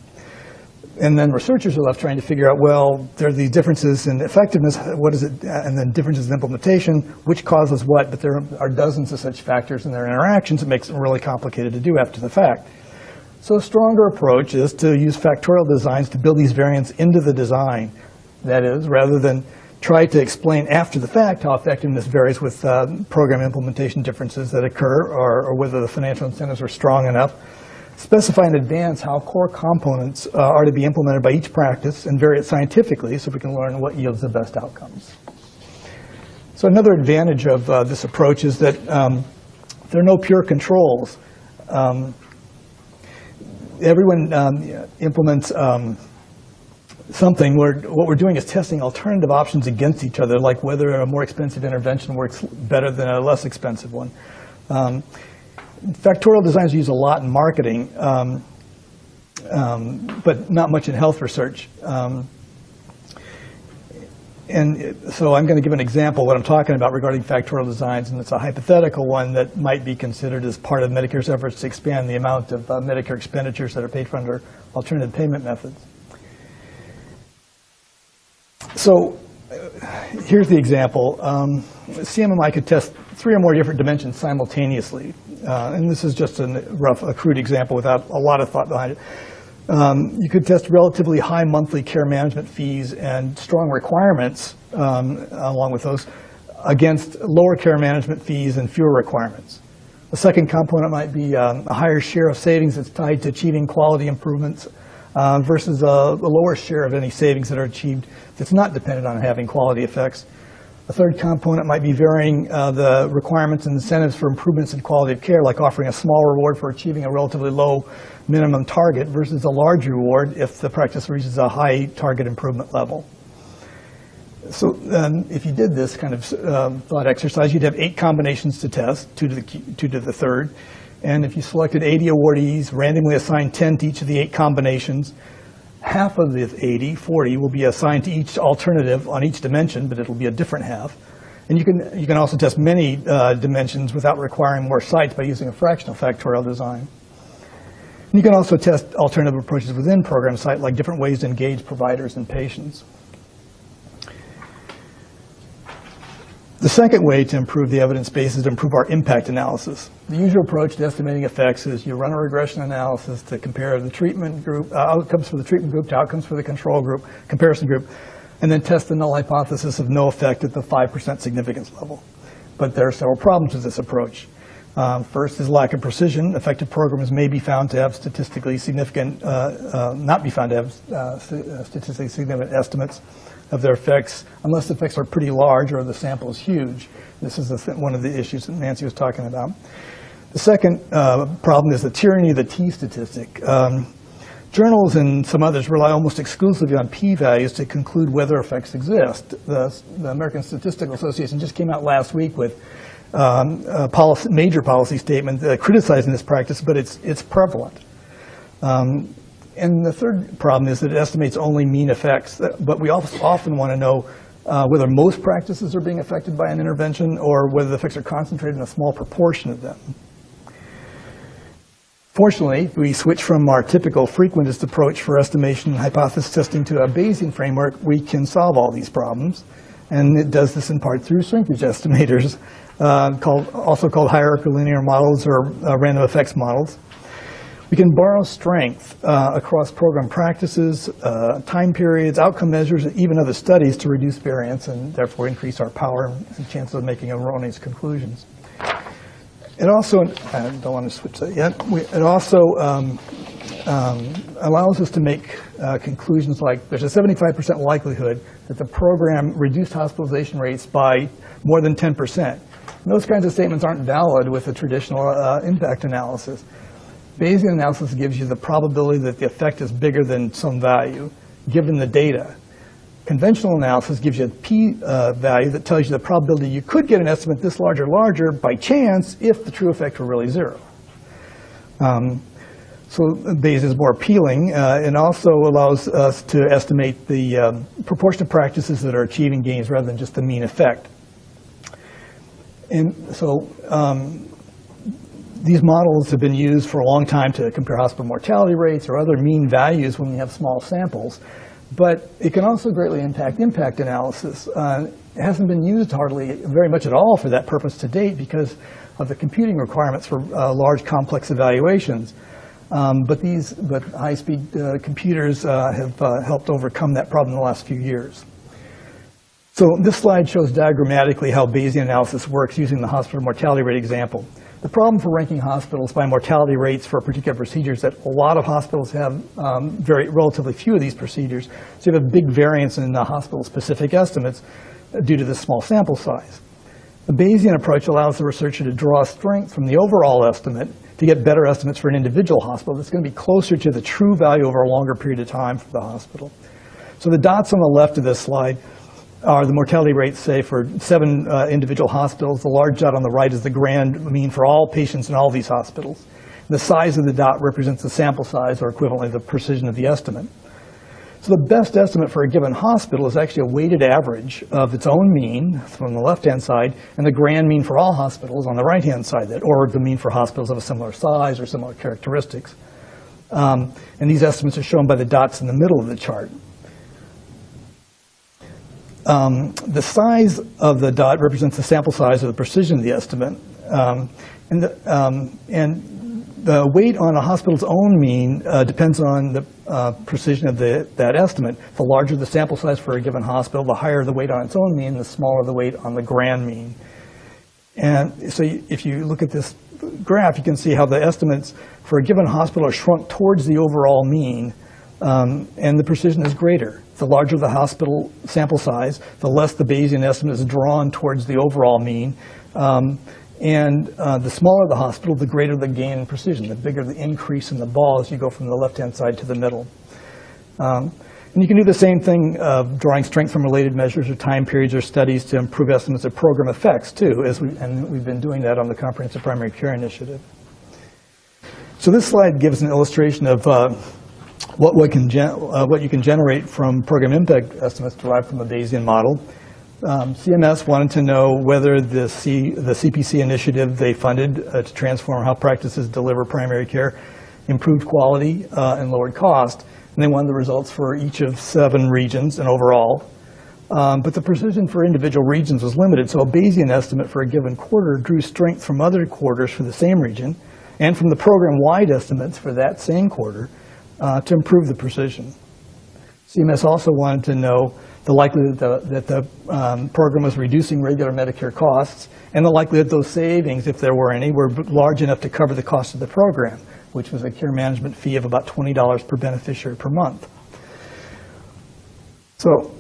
And then researchers are left trying to figure out, well, there are these differences in effectiveness, what is it, and then differences in implementation, which causes what, but there are dozens of such factors in their interactions. It makes it really complicated to do after the fact. So a stronger approach is to use factorial designs to build these variants into the design. That is, rather than try to explain after the fact how effectiveness varies with program implementation differences that occur or whether the financial incentives are strong enough. Specify in advance how core components are to be implemented by each practice and vary it scientifically so we can learn what yields the best outcomes. So another advantage of this approach is that there are no pure controls. Everyone implements something where what we're doing is testing alternative options against each other, like whether a more expensive intervention works better than a less expensive one. Factorial designs are used a lot in marketing, but not much in health research. And so I'm going to give an example of what I'm talking about regarding factorial designs, and it's a hypothetical one that might be considered as part of Medicare's efforts to expand the amount of Medicare expenditures that are paid for under alternative payment methods. So here's the example. CMMI could test 3 or more different dimensions simultaneously. And this is just a rough, crude example without a lot of thought behind it. You could test relatively high monthly care management fees and strong requirements along with those against lower care management fees and fewer requirements. The second component might be a higher share of savings that's tied to achieving quality improvements versus a lower share of any savings that are achieved that's not dependent on having quality effects. A third component might be varying the requirements and incentives for improvements in quality of care, like offering a small reward for achieving a relatively low minimum target versus a large reward if the practice reaches a high target improvement level. So if you did this kind of thought exercise, you'd have 8 combinations to test, 2 to the third. And if you selected 80 awardees, randomly assigned 10 to each of the 8 combinations, half of the 80, 40, will be assigned to each alternative on each dimension, but it'll be a different half. And you can also test many dimensions without requiring more sites by using a fractional factorial design. And you can also test alternative approaches within program site, like different ways to engage providers and patients. The second way to improve the evidence base is to improve our impact analysis. The usual approach to estimating effects is you run a regression analysis to compare the treatment group, outcomes for the treatment group to outcomes for the control group, comparison group, and then test the null hypothesis of no effect at the 5% significance level. But there are several problems with this approach. First is lack of precision. Effective programs may be found to have statistically significant, not be found to have statistically significant estimates of their effects, unless the effects are pretty large or the sample is huge. This is one of the issues that Nancy was talking about. The second problem is the tyranny of the t statistic. Journals and some others rely almost exclusively on p-values to conclude whether effects exist. The American Statistical Association just came out last week with a major policy statement criticizing this practice, but it's prevalent. And the third problem is that it estimates only mean effects, but we often want to know whether most practices are being affected by an intervention or whether the effects are concentrated in a small proportion of them. Fortunately, we switch from our typical frequentist approach for estimation and hypothesis testing to a Bayesian framework. We can solve all these problems, and it does this in part through shrinkage estimators, also called hierarchical linear models or random effects models. We can borrow strength across program practices, time periods, outcome measures, and even other studies to reduce variance and therefore increase our power and chances of making erroneous conclusions. It also, I don't want to switch that yet, it also allows us to make conclusions like there's a 75% likelihood that the program reduced hospitalization rates by more than 10%. And those kinds of statements aren't valid with a traditional impact analysis. Bayesian analysis gives you the probability that the effect is bigger than some value, given the data. Conventional analysis gives you a p-value that tells you the probability you could get an estimate this large or larger by chance if the true effect were really zero. So Bayesian is more appealing and also allows us to estimate the proportion of practices that are achieving gains rather than just the mean effect. And so these models have been used for a long time to compare hospital mortality rates or other mean values when we have small samples. But it can also greatly impact impact analysis. It hasn't been used hardly very much at all for that purpose to date because of the computing requirements for large complex evaluations. But high-speed computers have helped overcome that problem in the last few years. So this slide shows diagrammatically how Bayesian analysis works using the hospital mortality rate example. The problem for ranking hospitals by mortality rates for a particular procedure is that a lot of hospitals have relatively few of these procedures, so you have a big variance in the hospital-specific estimates due to this small sample size. The Bayesian approach allows the researcher to draw strength from the overall estimate to get better estimates for an individual hospital that's going to be closer to the true value over a longer period of time for the hospital. So the dots on the left of this slide are the mortality rates, say, for 7 individual hospitals. The large dot on the right is the grand mean for all patients in all these hospitals. The size of the dot represents the sample size, or equivalently the precision of the estimate. So the best estimate for a given hospital is actually a weighted average of its own mean from the left-hand side and the grand mean for all hospitals on the right-hand side, or the mean for hospitals of a similar size or similar characteristics. And these estimates are shown by the dots in the middle of the chart. The size of the dot represents the sample size or the precision of the estimate. And the weight on a hospital's own mean depends on the precision of that estimate. The larger the sample size for a given hospital, the higher the weight on its own mean, the smaller the weight on the grand mean. And so if you look at this graph, you can see how the estimates for a given hospital are shrunk towards the overall mean, and the precision is greater. The larger the hospital sample size, the less the Bayesian estimate is drawn towards the overall mean. And the smaller the hospital, the greater the gain in precision, the bigger the increase in the ball as you go from the left-hand side to the middle. And you can do the same thing drawing strength from related measures or time periods or studies to improve estimates of program effects, too, and we've been doing that on the Comprehensive Primary Care Initiative. So this slide gives an illustration of what you can generate from program impact estimates derived from a Bayesian model. CMS wanted to know whether the CPC initiative they funded to transform how practices deliver primary care improved quality and lowered cost. And they wanted the results for each of 7 regions and overall. But the precision for individual regions was limited, so a Bayesian estimate for a given quarter drew strength from other quarters for the same region and from the program-wide estimates for that same quarter to improve the precision. CMS also wanted to know the likelihood that the program was reducing regular Medicare costs and the likelihood those savings, if there were any, were large enough to cover the cost of the program, which was a care management fee of about $20 per beneficiary per month. So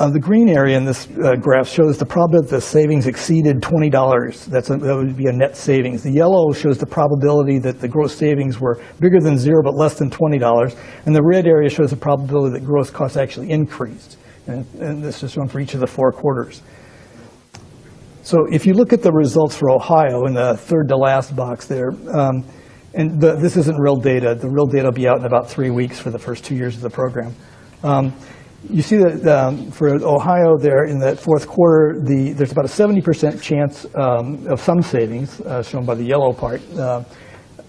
The green area in this graph shows the probability that the savings exceeded $20. That would be a net savings. The yellow shows the probability that the gross savings were bigger than 0 but less than $20. And the red area shows the probability that gross costs actually increased. And this is shown for each of the 4 quarters. So if you look at the results for Ohio in the third to last box there, this isn't real data. The real data will be out in about 3 weeks for the first 2 years of the program. You see that for Ohio there in that fourth quarter, there's about a 70% chance of some savings, shown by the yellow part.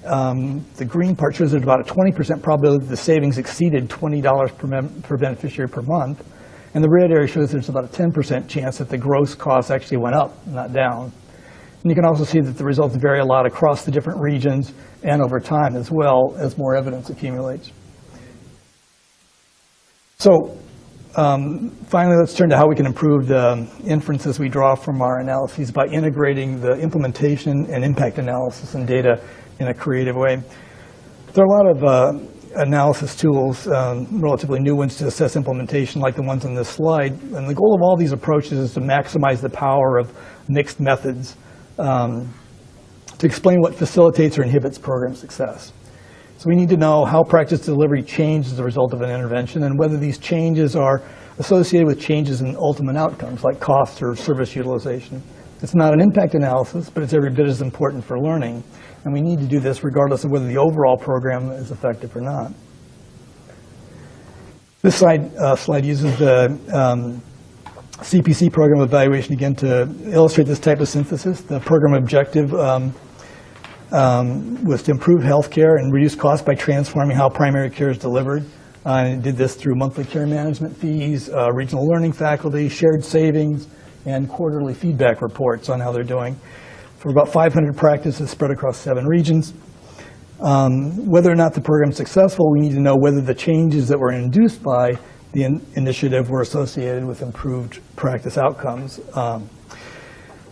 The green part shows there's about a 20% probability that the savings exceeded $20 per beneficiary per month. And the red area shows there's about a 10% chance that the gross costs actually went up, not down. And you can also see that the results vary a lot across the different regions and over time as well as more evidence accumulates. So finally, let's turn to how we can improve the inferences we draw from our analyses by integrating the implementation and impact analysis and data in a creative way. There are a lot of analysis tools, relatively new ones to assess implementation like the ones on this slide. And the goal of all these approaches is to maximize the power of mixed methods to explain what facilitates or inhibits program success. So we need to know how practice delivery changed as a result of an intervention and whether these changes are associated with changes in ultimate outcomes like costs or service utilization. It's not an impact analysis, but it's every bit as important for learning. And we need to do this regardless of whether the overall program is effective or not. This slide uses the CPC program evaluation again to illustrate this type of synthesis. The program objective was to improve health care and reduce costs by transforming how primary care is delivered. And it did this through monthly care management fees, regional learning faculty, shared savings, and quarterly feedback reports on how they're doing for about 500 practices spread across 7 regions. Whether or not the program is successful, we need to know whether the changes that were induced by the initiative were associated with improved practice outcomes.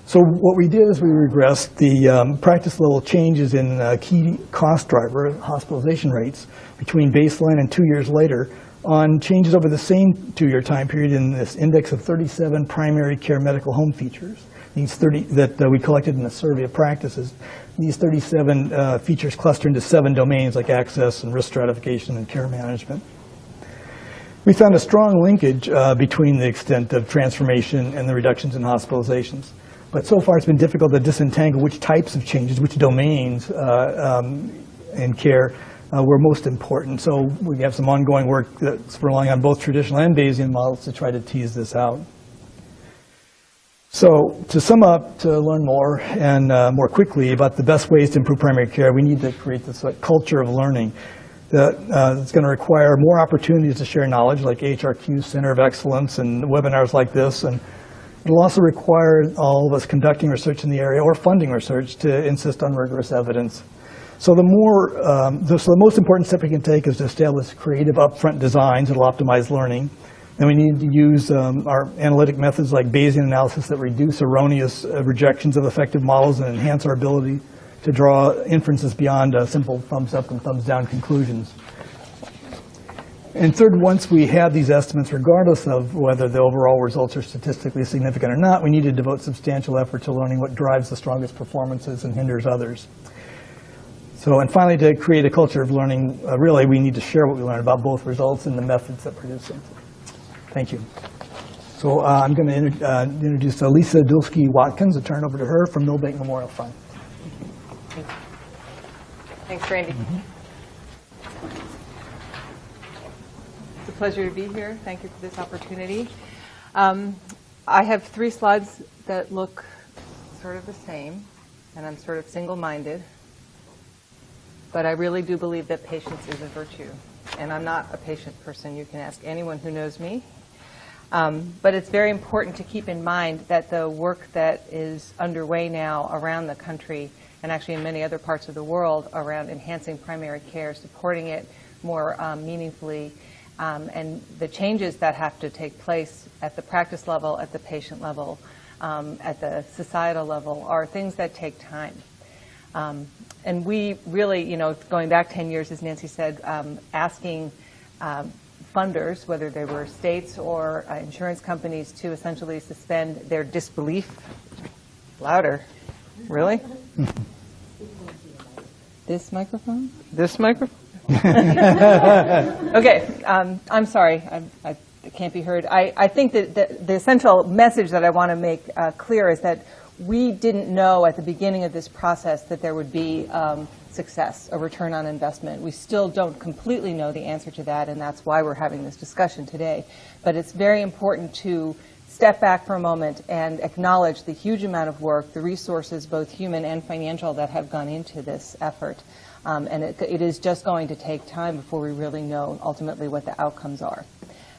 So what we did is we regressed the practice level changes in key cost driver, hospitalization rates, between baseline and 2 years later on changes over the same 2-year time period in this index of 37 primary care medical home features. These 30 that we collected in a survey of practices. These 37 features cluster into 7 domains like access and risk stratification and care management. We found a strong linkage between the extent of transformation and the reductions in hospitalizations. But so far it's been difficult to disentangle which types of changes, which domains in care were most important. So we have some ongoing work that's relying on both traditional and Bayesian models to try to tease this out. So to sum up, to learn more and more quickly about the best ways to improve primary care, we need to create this culture of learning that's going to require more opportunities to share knowledge, like HRQ's Center of Excellence and webinars like this. And it'll also require all of us conducting research in the area or funding research to insist on rigorous evidence. So the most important step we can take is to establish creative upfront designs that will optimize learning. And we need to use our analytic methods like Bayesian analysis that reduce erroneous rejections of effective models and enhance our ability to draw inferences beyond simple thumbs up and thumbs down conclusions. And third, once we have these estimates, regardless of whether the overall results are statistically significant or not, we need to devote substantial effort to learning what drives the strongest performances and hinders others. So, and finally, to create a culture of learning, really, we need to share what we learn about both results and the methods that produce them. Thank you. So I'm going to introduce Lisa Dulski-Watkins, and turn over to her from Milbank Memorial Fund. Thanks, Randy. It's a pleasure to be here. Thank you for this opportunity. I have 3 slides that look sort of the same, and I'm sort of single-minded. But I really do believe that patience is a virtue. And I'm not a patient person. You can ask anyone who knows me. But it's very important to keep in mind that the work that is underway now around the country, and actually in many other parts of the world, around enhancing primary care, supporting it more meaningfully, and the changes that have to take place at the practice level, at the patient level, at the societal level, are things that take time. And we really, going back 10 years, as Nancy said, asking funders, whether they were states or insurance companies, to essentially suspend their disbelief. Louder. Really? This microphone? This microphone? Okay, I'm sorry. I can't be heard. I think that the essential message that I want to make clear is that we didn't know at the beginning of this process that there would be success, a return on investment. We still don't completely know the answer to that, and that's why we're having this discussion today. But it's very important to step back for a moment and acknowledge the huge amount of work, the resources, both human and financial, that have gone into this effort. And it is just going to take time before we really know ultimately what the outcomes are.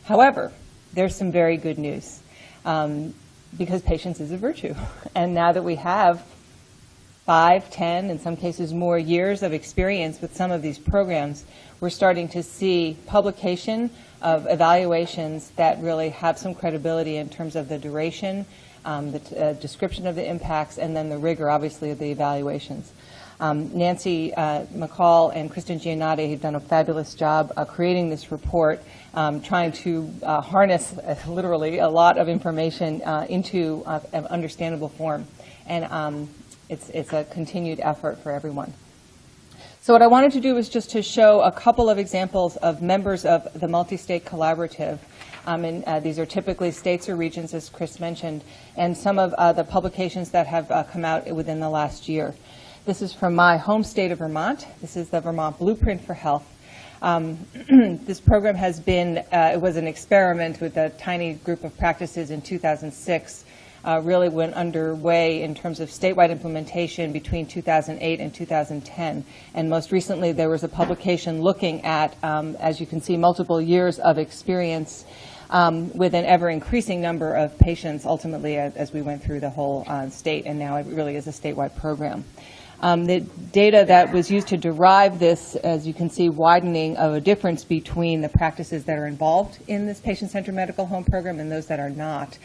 However, there's some very good news, because patience is a virtue. And now that we have 5, 10, in some cases more years of experience with some of these programs, we're starting to see publication of evaluations that really have some credibility in terms of the duration, the description of the impacts, and then the rigor, obviously, of the evaluations. Nancy McCall and Kristen Giannotti have done a fabulous job creating this report, trying to harness literally a lot of information into an understandable form. And it's a continued effort for everyone. So what I wanted to do was just to show a couple of examples of members of the Multistate Collaborative. And these are typically states or regions, as Chris mentioned, and some of the publications that have come out within the last year. This is from my home state of Vermont. This is the Vermont Blueprint for Health. This program has been, it was an experiment with a tiny group of practices in 2006. Really went underway in terms of statewide implementation between 2008 and 2010. And most recently, there was a publication looking at, as you can see, multiple years of experience with an ever-increasing number of patients, ultimately, as we went through the whole state, and now it really is a statewide program. The data that was used to derive this, as you can see, widening of a difference between the practices that are involved in this patient-centered medical home program and those that are not.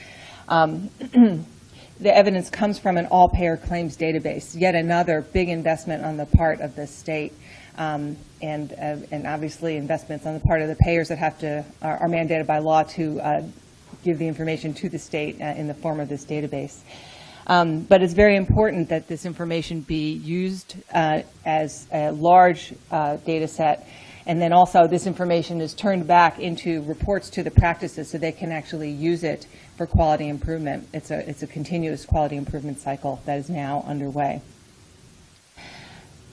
The evidence comes from an all-payer claims database, yet another big investment on the part of the state, and obviously investments on the part of the payers that have to are mandated by law to give the information to the state in the form of this database. But it's very important that this information be used as a large data set, and then also this information is turned back into reports to the practices so they can actually use it for quality improvement. It's a continuous quality improvement cycle that is now underway.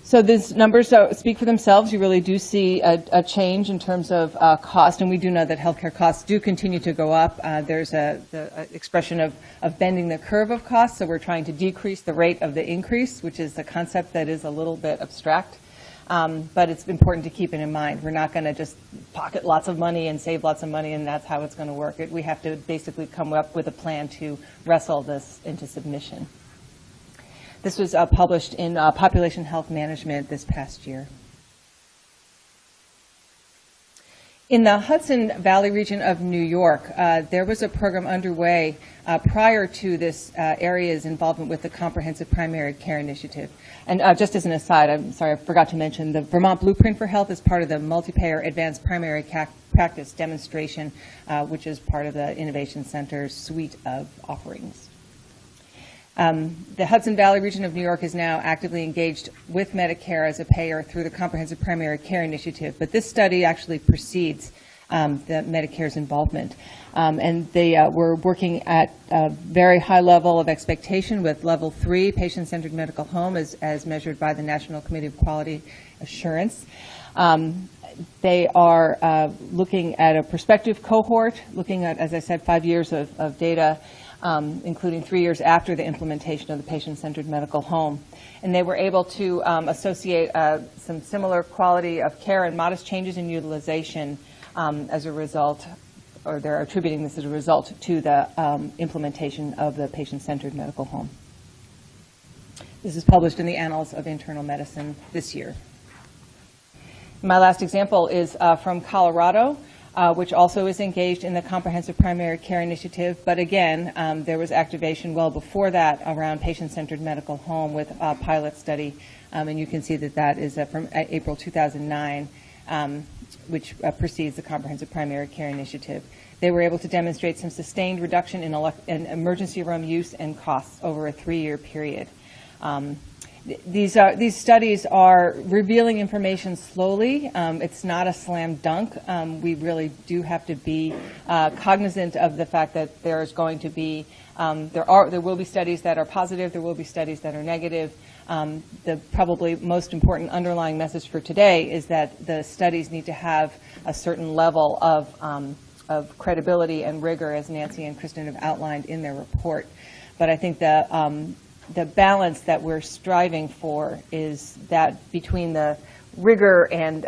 So these numbers speak for themselves. You really do see a change in terms of cost, and we do know that healthcare costs do continue to go up. There's the expression of bending the curve of costs, so we're trying to decrease the rate of the increase, which is a concept that is a little bit abstract. But it's important to keep it in mind. We're not going to just pocket lots of money and save lots of money, and that's how it's going to work. We have to basically come up with a plan to wrestle this into submission. This was published in Population Health Management this past year. In the Hudson Valley region of New York, there was a program underway prior to this area's involvement with the Comprehensive Primary Care Initiative. And just as an aside, I'm sorry, I forgot to mention, the Vermont Blueprint for Health is part of the Multi-Payer Advanced Primary Practice Demonstration, which is part of the Innovation Center's suite of offerings. The Hudson Valley region of New York is now actively engaged with Medicare as a payer through the Comprehensive Primary Care Initiative, but this study actually precedes the Medicare's involvement. And they were working at a very high level of expectation with level 3 patient-centered medical home as measured by the National Committee of Quality Assurance. They are looking at a prospective cohort, looking at, as I said, 5 years of data, including 3 years after the implementation of the patient-centered medical home. And they were able to associate some similar quality of care and modest changes in utilization as a result, or they're attributing this as a result to the implementation of the patient-centered medical home. This is published in the Annals of Internal Medicine this year. My last example is from Colorado, which also is engaged in the Comprehensive Primary Care Initiative. But again, there was activation well before that around patient-centered medical home with a pilot study. And you can see that that is from April 2009. which precedes the Comprehensive Primary Care Initiative. They were able to demonstrate some sustained reduction in emergency room use and costs over a 3-year period. These studies are revealing information slowly. It's not a slam dunk. We really do have to be cognizant of the fact that there's going to be there will be studies that are positive. There will be studies that are negative. The probably most important underlying message for today is that the studies need to have a certain level of credibility and rigor, as Nancy and Kristen have outlined in their report. But I think the balance that we're striving for is that between the rigor and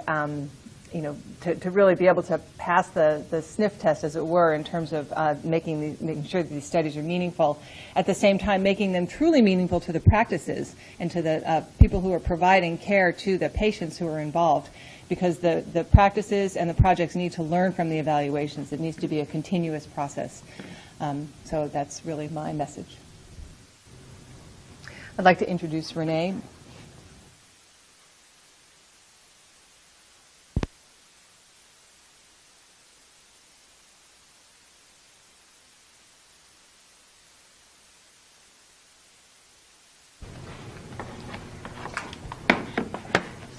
to really be able to pass the sniff test, as it were, in terms of making sure that these studies are meaningful, at the same time making them truly meaningful to the practices and to the people who are providing care to the patients who are involved, because the practices and the projects need to learn from the evaluations. It needs to be a continuous process. So that's really my message. I'd like to introduce Renee.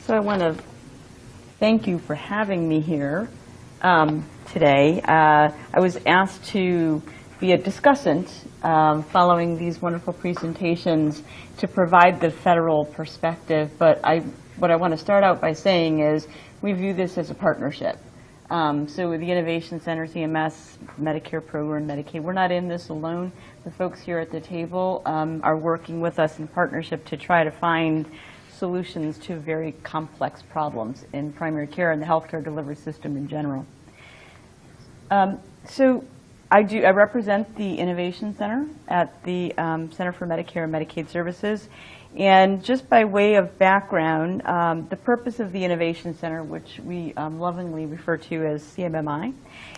So I want to thank you for having me here today. I was asked to be a discussant following these wonderful presentations to provide the federal perspective, but what I want to start out by saying is we view this as a partnership. So with the Innovation Center, CMS, Medicare program, Medicaid, we're not in this alone. The folks here at the table are working with us in partnership to try to find solutions to very complex problems in primary care and the healthcare delivery system in general. So I represent the Innovation Center at the Center for Medicare and Medicaid Services. And just by way of background, the purpose of the Innovation Center, which we lovingly refer to as CMMI,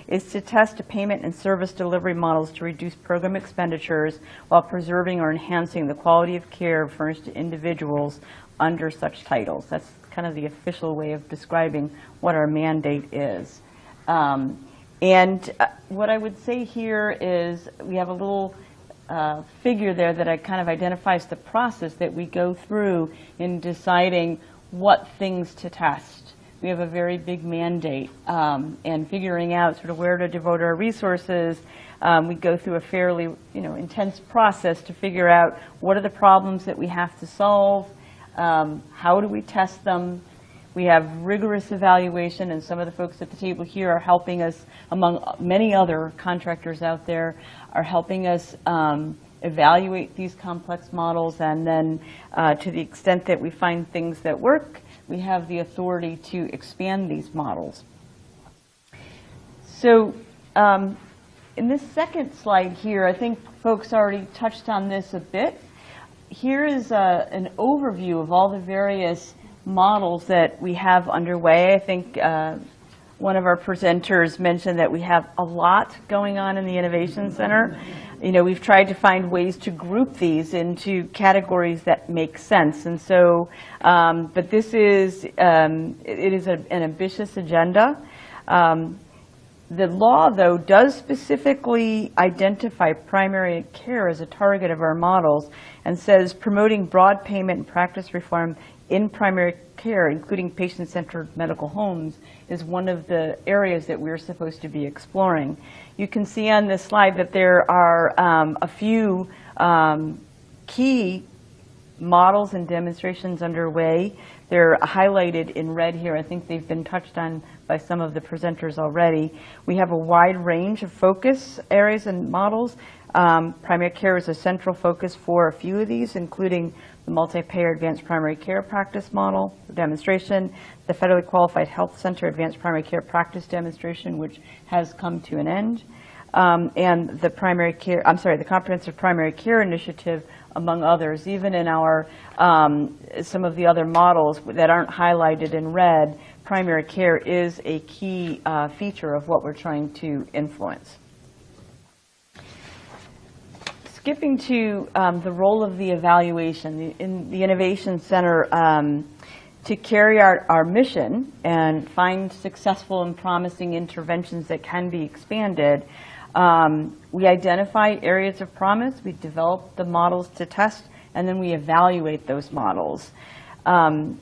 is to test payment and service delivery models to reduce program expenditures while preserving or enhancing the quality of care furnished to individuals under such titles. That's kind of the official way of describing what our mandate is. And what I would say here is we have a little figure there that kind of identifies the process that we go through in deciding what things to test. We have a very big mandate, and figuring out sort of where to devote our resources. We go through a fairly intense process to figure out what are the problems that we have to solve, how do we test them. We have rigorous evaluation, and some of the folks at the table here are helping us, among many other contractors out there, are helping us evaluate these complex models, and then to the extent that we find things that work, we have the authority to expand these models. So in this second slide here, I think folks already touched on this a bit. Here is an overview of all the various models that we have underway. I think one of our presenters mentioned that we have a lot going on in the Innovation Center. We've tried to find ways to group these into categories that make sense. And so, but this is, it is an ambitious agenda. The law, though, does specifically identify primary care as a target of our models and says promoting broad payment and practice reform in primary care, including patient-centered medical homes, is one of the areas that we're supposed to be exploring. You can see on this slide that there are a few key models and demonstrations underway. They're highlighted in red here. I think they've been touched on by some of the presenters already. We have a wide range of focus areas and models. Primary care is a central focus for a few of these, including the multi-payer advanced primary care practice model demonstration, the federally qualified health center advanced primary care practice demonstration, which has come to an end, and the the comprehensive primary care initiative, among others. Even in our some of the other models that aren't highlighted in red, primary care is a key feature of what we're trying to influence. Skipping to the role of the evaluation, in the Innovation Center To carry out our mission and find successful and promising interventions that can be expanded, we identify areas of promise, we develop the models to test, and then we evaluate those models. And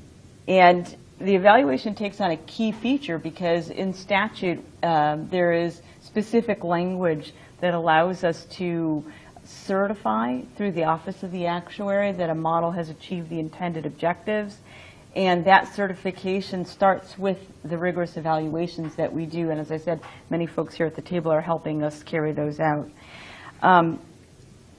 the evaluation takes on a key feature because in statute there is specific language that allows us to certify through the Office of the Actuary that a model has achieved the intended objectives. And that certification starts with the rigorous evaluations that we do. And as I said, many folks here at the table are helping us carry those out.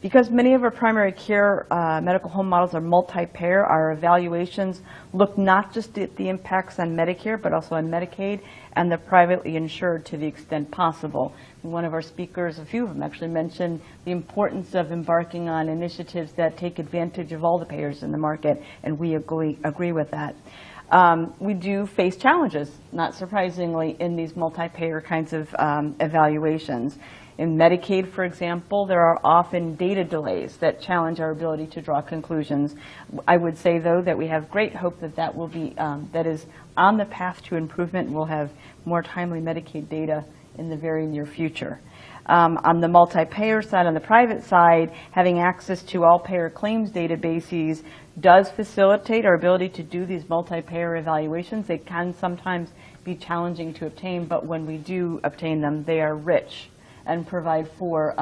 Because many of our primary care medical home models are multi-payer, our evaluations look not just at the impacts on Medicare, but also on Medicaid and the privately insured to the extent possible. One of our speakers, a few of them actually, mentioned the importance of embarking on initiatives that take advantage of all the payers in the market, and we agree with that. We do face challenges, not surprisingly, in these multi-payer kinds of evaluations. In Medicaid, for example, there are often data delays that challenge our ability to draw conclusions. I would say, though, that we have great hope that that will be, that is on the path to improvement. We'll have more timely Medicaid data in the very near future. On the multi-payer side, on the private side, having access to all payer claims databases does facilitate our ability to do these multi-payer evaluations. They can sometimes be challenging to obtain, but when we do obtain them, they are rich and provide for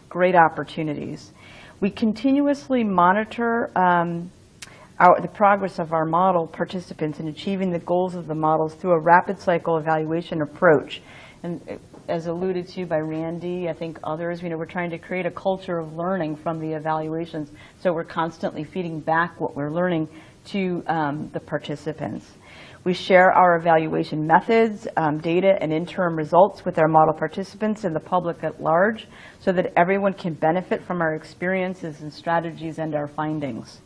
great opportunities. We continuously monitor the progress of our model participants in achieving the goals of the models through a rapid cycle evaluation approach. And as alluded to by Randy, I think others, we're trying to create a culture of learning from the evaluations. So we're constantly feeding back what we're learning to the participants. We share our evaluation methods, data, and interim results with our model participants and the public at large so that everyone can benefit from our experiences and strategies and our findings.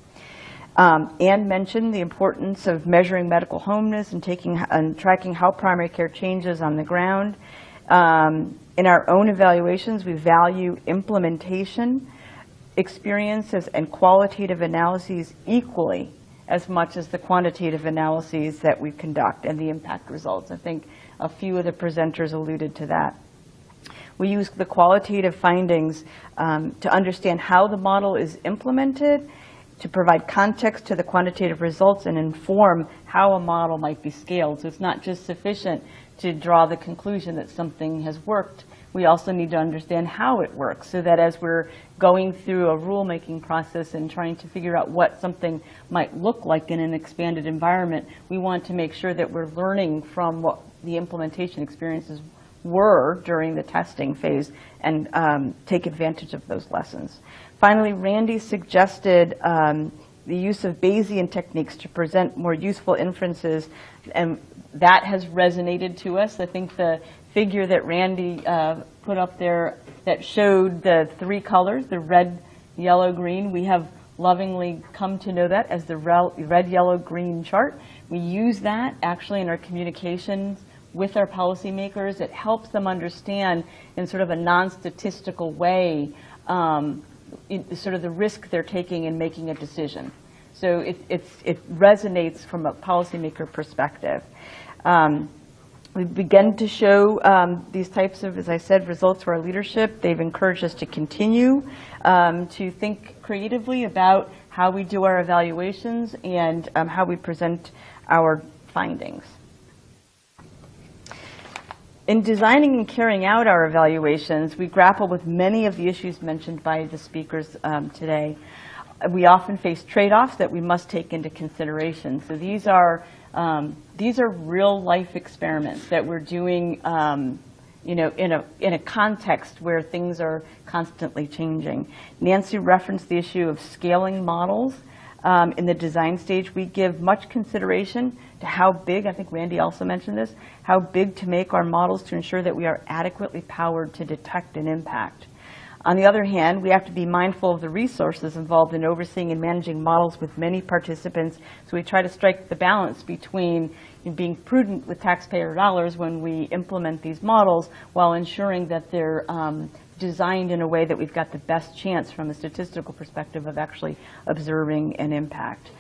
Anne mentioned the importance of measuring medical homeness and tracking how primary care changes on the ground. In our own evaluations, we value implementation, experiences, and qualitative analyses equally as much as the quantitative analyses that we conduct and the impact results. I think a few of the presenters alluded to that. We use the qualitative findings to understand how the model is implemented, to provide context to the quantitative results and inform how a model might be scaled. So it's not just sufficient to draw the conclusion that something has worked. We also need to understand how it works so that as we're going through a rulemaking process and trying to figure out what something might look like in an expanded environment, we want to make sure that we're learning from what the implementation experiences were during the testing phase and take advantage of those lessons. Finally, Randy suggested the use of Bayesian techniques to present more useful inferences, and that has resonated to us. I think the figure that Randy put up there that showed the three colors, the red, yellow, green, we have lovingly come to know that as the red, yellow, green chart. We use that actually in our communications with our policymakers. It helps them understand in sort of a non-statistical way sort of the risk they're taking in making a decision. So it resonates from a policymaker perspective. We've begun to show these types of, as I said, results to our leadership. They've encouraged us to continue to think creatively about how we do our evaluations and how we present our findings. In designing and carrying out our evaluations, we grapple with many of the issues mentioned by the speakers today. We often face trade-offs that we must take into consideration. So these are real-life experiments that we're doing, in a context where things are constantly changing. Nancy referenced the issue of scaling models. In the design stage, we give much consideration to how big, I think Randy also mentioned this, how big to make our models to ensure that we are adequately powered to detect an impact. On the other hand, we have to be mindful of the resources involved in overseeing and managing models with many participants, so we try to strike the balance between being prudent with taxpayer dollars when we implement these models while ensuring that they're designed in a way that we've got the best chance from a statistical perspective of actually observing an impact.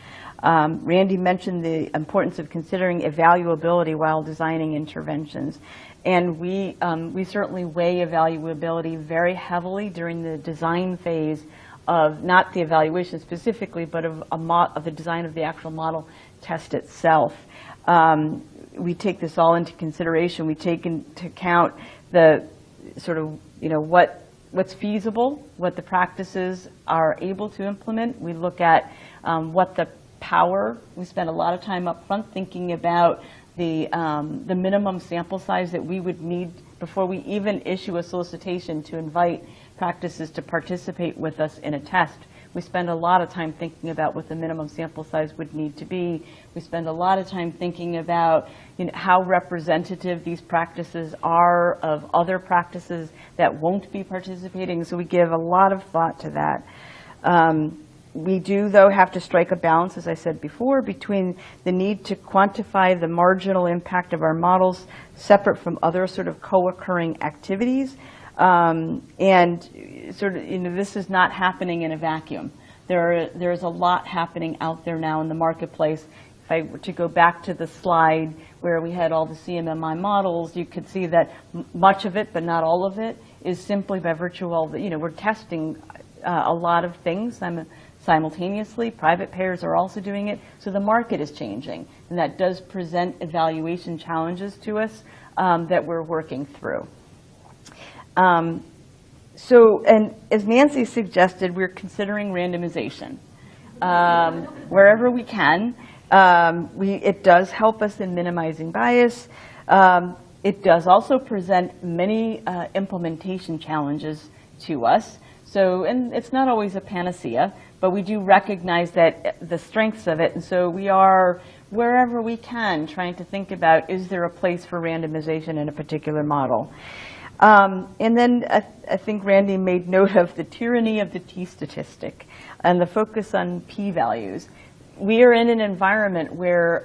Randy mentioned the importance of considering evaluability while designing interventions. And we certainly weigh evaluability very heavily during the design phase of not the evaluation specifically, but of the design of the actual model test itself. We take this all into consideration. We take into account the sort of, what's feasible, what the practices are able to implement. We look at what the power. We spend a lot of time up front thinking about the minimum sample size that we would need before we even issue a solicitation to invite practices to participate with us in a test. We spend a lot of time thinking about what the minimum sample size would need to be. We spend a lot of time thinking about how representative these practices are of other practices that won't be participating. So we give a lot of thought to that. We do, though, have to strike a balance, as I said before, between the need to quantify the marginal impact of our models separate from other sort of co-occurring activities. And sort of, this is not happening in a vacuum. There's a lot happening out there now in the marketplace. If I were to go back to the slide where we had all the CMMI models, you could see that much of it, but not all of it, is simply by virtue of, we're testing a lot of things simultaneously. Private payers are also doing it. So the market is changing. And that does present evaluation challenges to us that we're working through. And as Nancy suggested, we're considering randomization wherever we can. It does help us in minimizing bias. It does also present many implementation challenges to us. And it's not always a panacea, but we do recognize that the strengths of it. And so we are, wherever we can, trying to think about, is there a place for randomization in a particular model? And then I think Randy made note of the tyranny of the t-statistic and the focus on p-values. We are in an environment where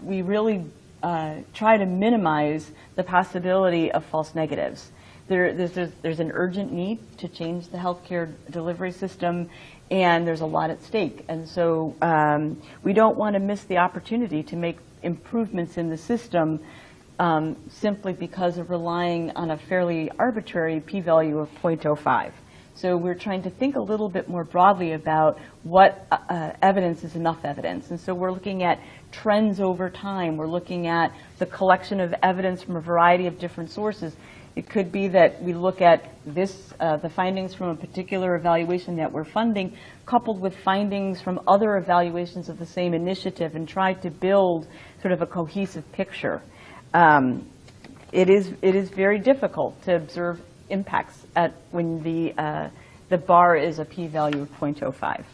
we really try to minimize the possibility of false negatives. There's an urgent need to change the healthcare delivery system, and there's a lot at stake. And so we don't want to miss the opportunity to make improvements in the system simply because of relying on a fairly arbitrary p-value of 0.05. So we're trying to think a little bit more broadly about what evidence is enough evidence. And so we're looking at trends over time. We're looking at the collection of evidence from a variety of different sources. It could be that we look at the findings from a particular evaluation that we're funding, coupled with findings from other evaluations of the same initiative, and try to build sort of a cohesive picture. It is very difficult to observe impacts when the bar is a p-value of 0.05.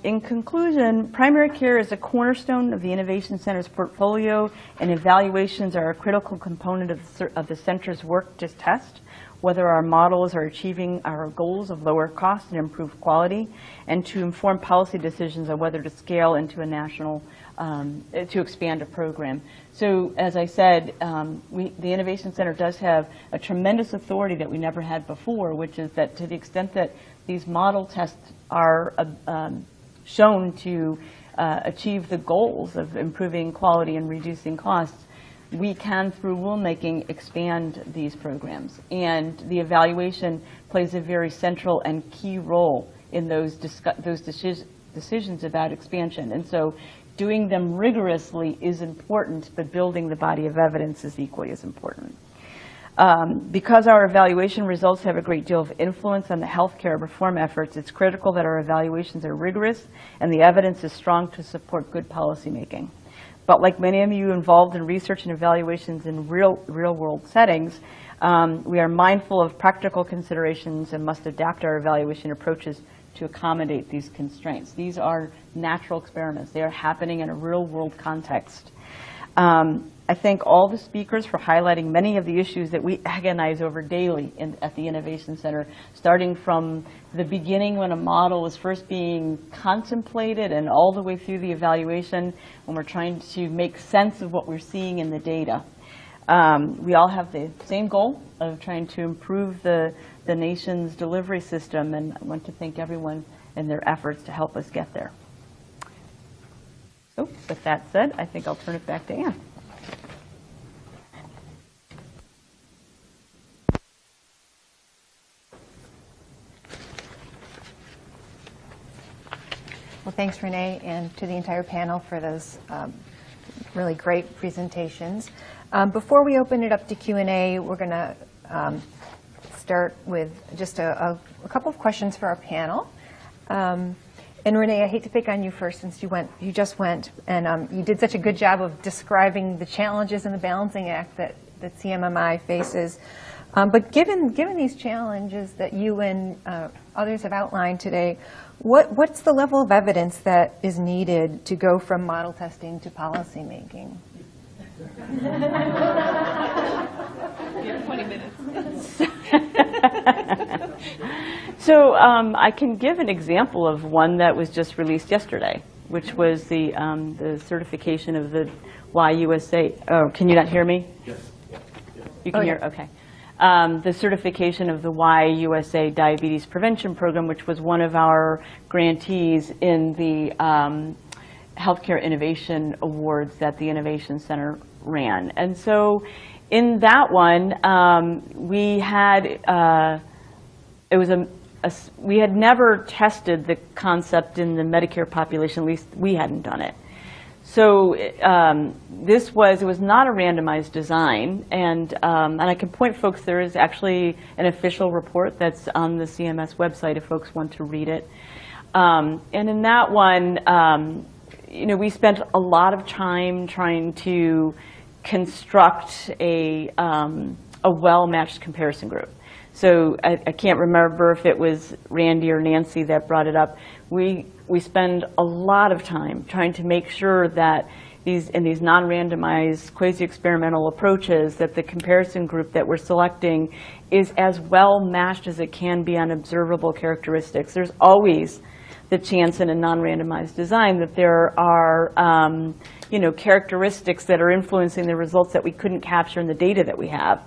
In conclusion, primary care is a cornerstone of the Innovation Center's portfolio, and evaluations are a critical component of the center's work to test whether our models are achieving our goals of lower cost and improved quality, and to inform policy decisions on whether to scale into a national, to expand a program. So as I said, the Innovation Center does have a tremendous authority that we never had before, which is that to the extent that these model tests are shown to achieve the goals of improving quality and reducing costs, we can, through rulemaking, expand these programs. And the evaluation plays a very central and key role in those decisions about expansion. And so doing them rigorously is important, but building the body of evidence is equally as important. Because our evaluation results have a great deal of influence on the healthcare reform efforts, it's critical that our evaluations are rigorous and the evidence is strong to support good policymaking. But like many of you involved in research and evaluations in real-world settings, we are mindful of practical considerations and must adapt our evaluation approaches to accommodate these constraints. These are natural experiments. They are happening in a real-world context. I thank all the speakers for highlighting many of the issues that we agonize over daily at the Innovation Center, starting from the beginning when a model is first being contemplated and all the way through the evaluation when we're trying to make sense of what we're seeing in the data. We all have the same goal of trying to improve the nation's delivery system, and I want to thank everyone and their efforts to help us get there. So with that said, I think I'll turn it back to Anne. Well, thanks, Renee, and to the entire panel for those really great presentations. Before we open it up to Q&A, we're going to start with just a couple of questions for our panel. And Renee, I hate to pick on you first since you just went, and you did such a good job of describing the challenges in the balancing act that CMMI faces. But given these challenges that you and others have outlined today, what's the level of evidence that is needed to go from model testing to policy making? You have 20 minutes. So I can give an example of one that was just released yesterday, which was the certification of the YUSA. Oh, can you not hear me? Yes. You can hear? Okay. The certification of the YUSA Diabetes Prevention Program, which was one of our grantees in the Healthcare Innovation Awards that the Innovation Center ran. And so in that one, we had, we had never tested the concept in the Medicare population, at least we hadn't done it. So it was not a randomized design, and I can point folks, there is actually an official report that's on the CMS website if folks want to read it. And in that one, we spent a lot of time trying to construct a well-matched comparison group. So I can't remember if it was Randy or Nancy that brought it up. We spend a lot of time trying to make sure that these non-randomized quasi-experimental approaches, that the comparison group that we're selecting is as well matched as it can be on observable characteristics. There's always the chance in a non-randomized design that there are characteristics that are influencing the results that we couldn't capture in the data that we have.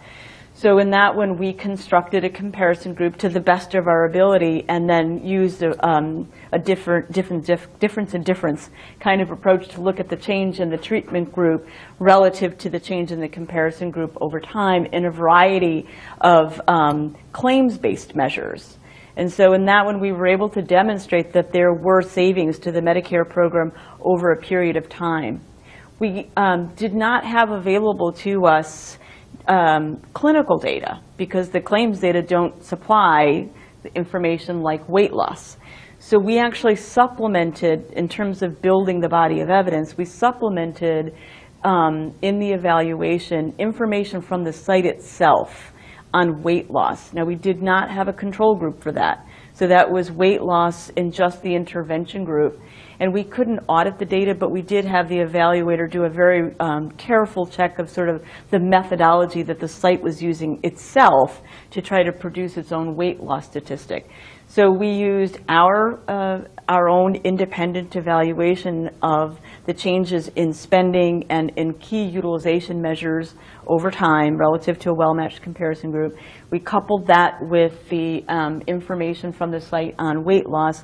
So in that one, we constructed a comparison group to the best of our ability and then used a difference in difference kind of approach to look at the change in the treatment group relative to the change in the comparison group over time in a variety of claims-based measures. And so in that one, we were able to demonstrate that there were savings to the Medicare program over a period of time. We did not have available to us clinical data because the claims data don't supply the information like weight loss. So we actually supplemented, in terms of building the body of evidence, we supplemented in the evaluation information from the site itself on weight loss. Now, we did not have a control group for that. So that was weight loss in just the intervention group. And we couldn't audit the data, but we did have the evaluator do a very careful check of sort of the methodology that the site was using itself to try to produce its own weight loss statistic. So we used our own independent evaluation of the changes in spending and in key utilization measures over time relative to a well-matched comparison group. We coupled that with the information from the site on weight loss.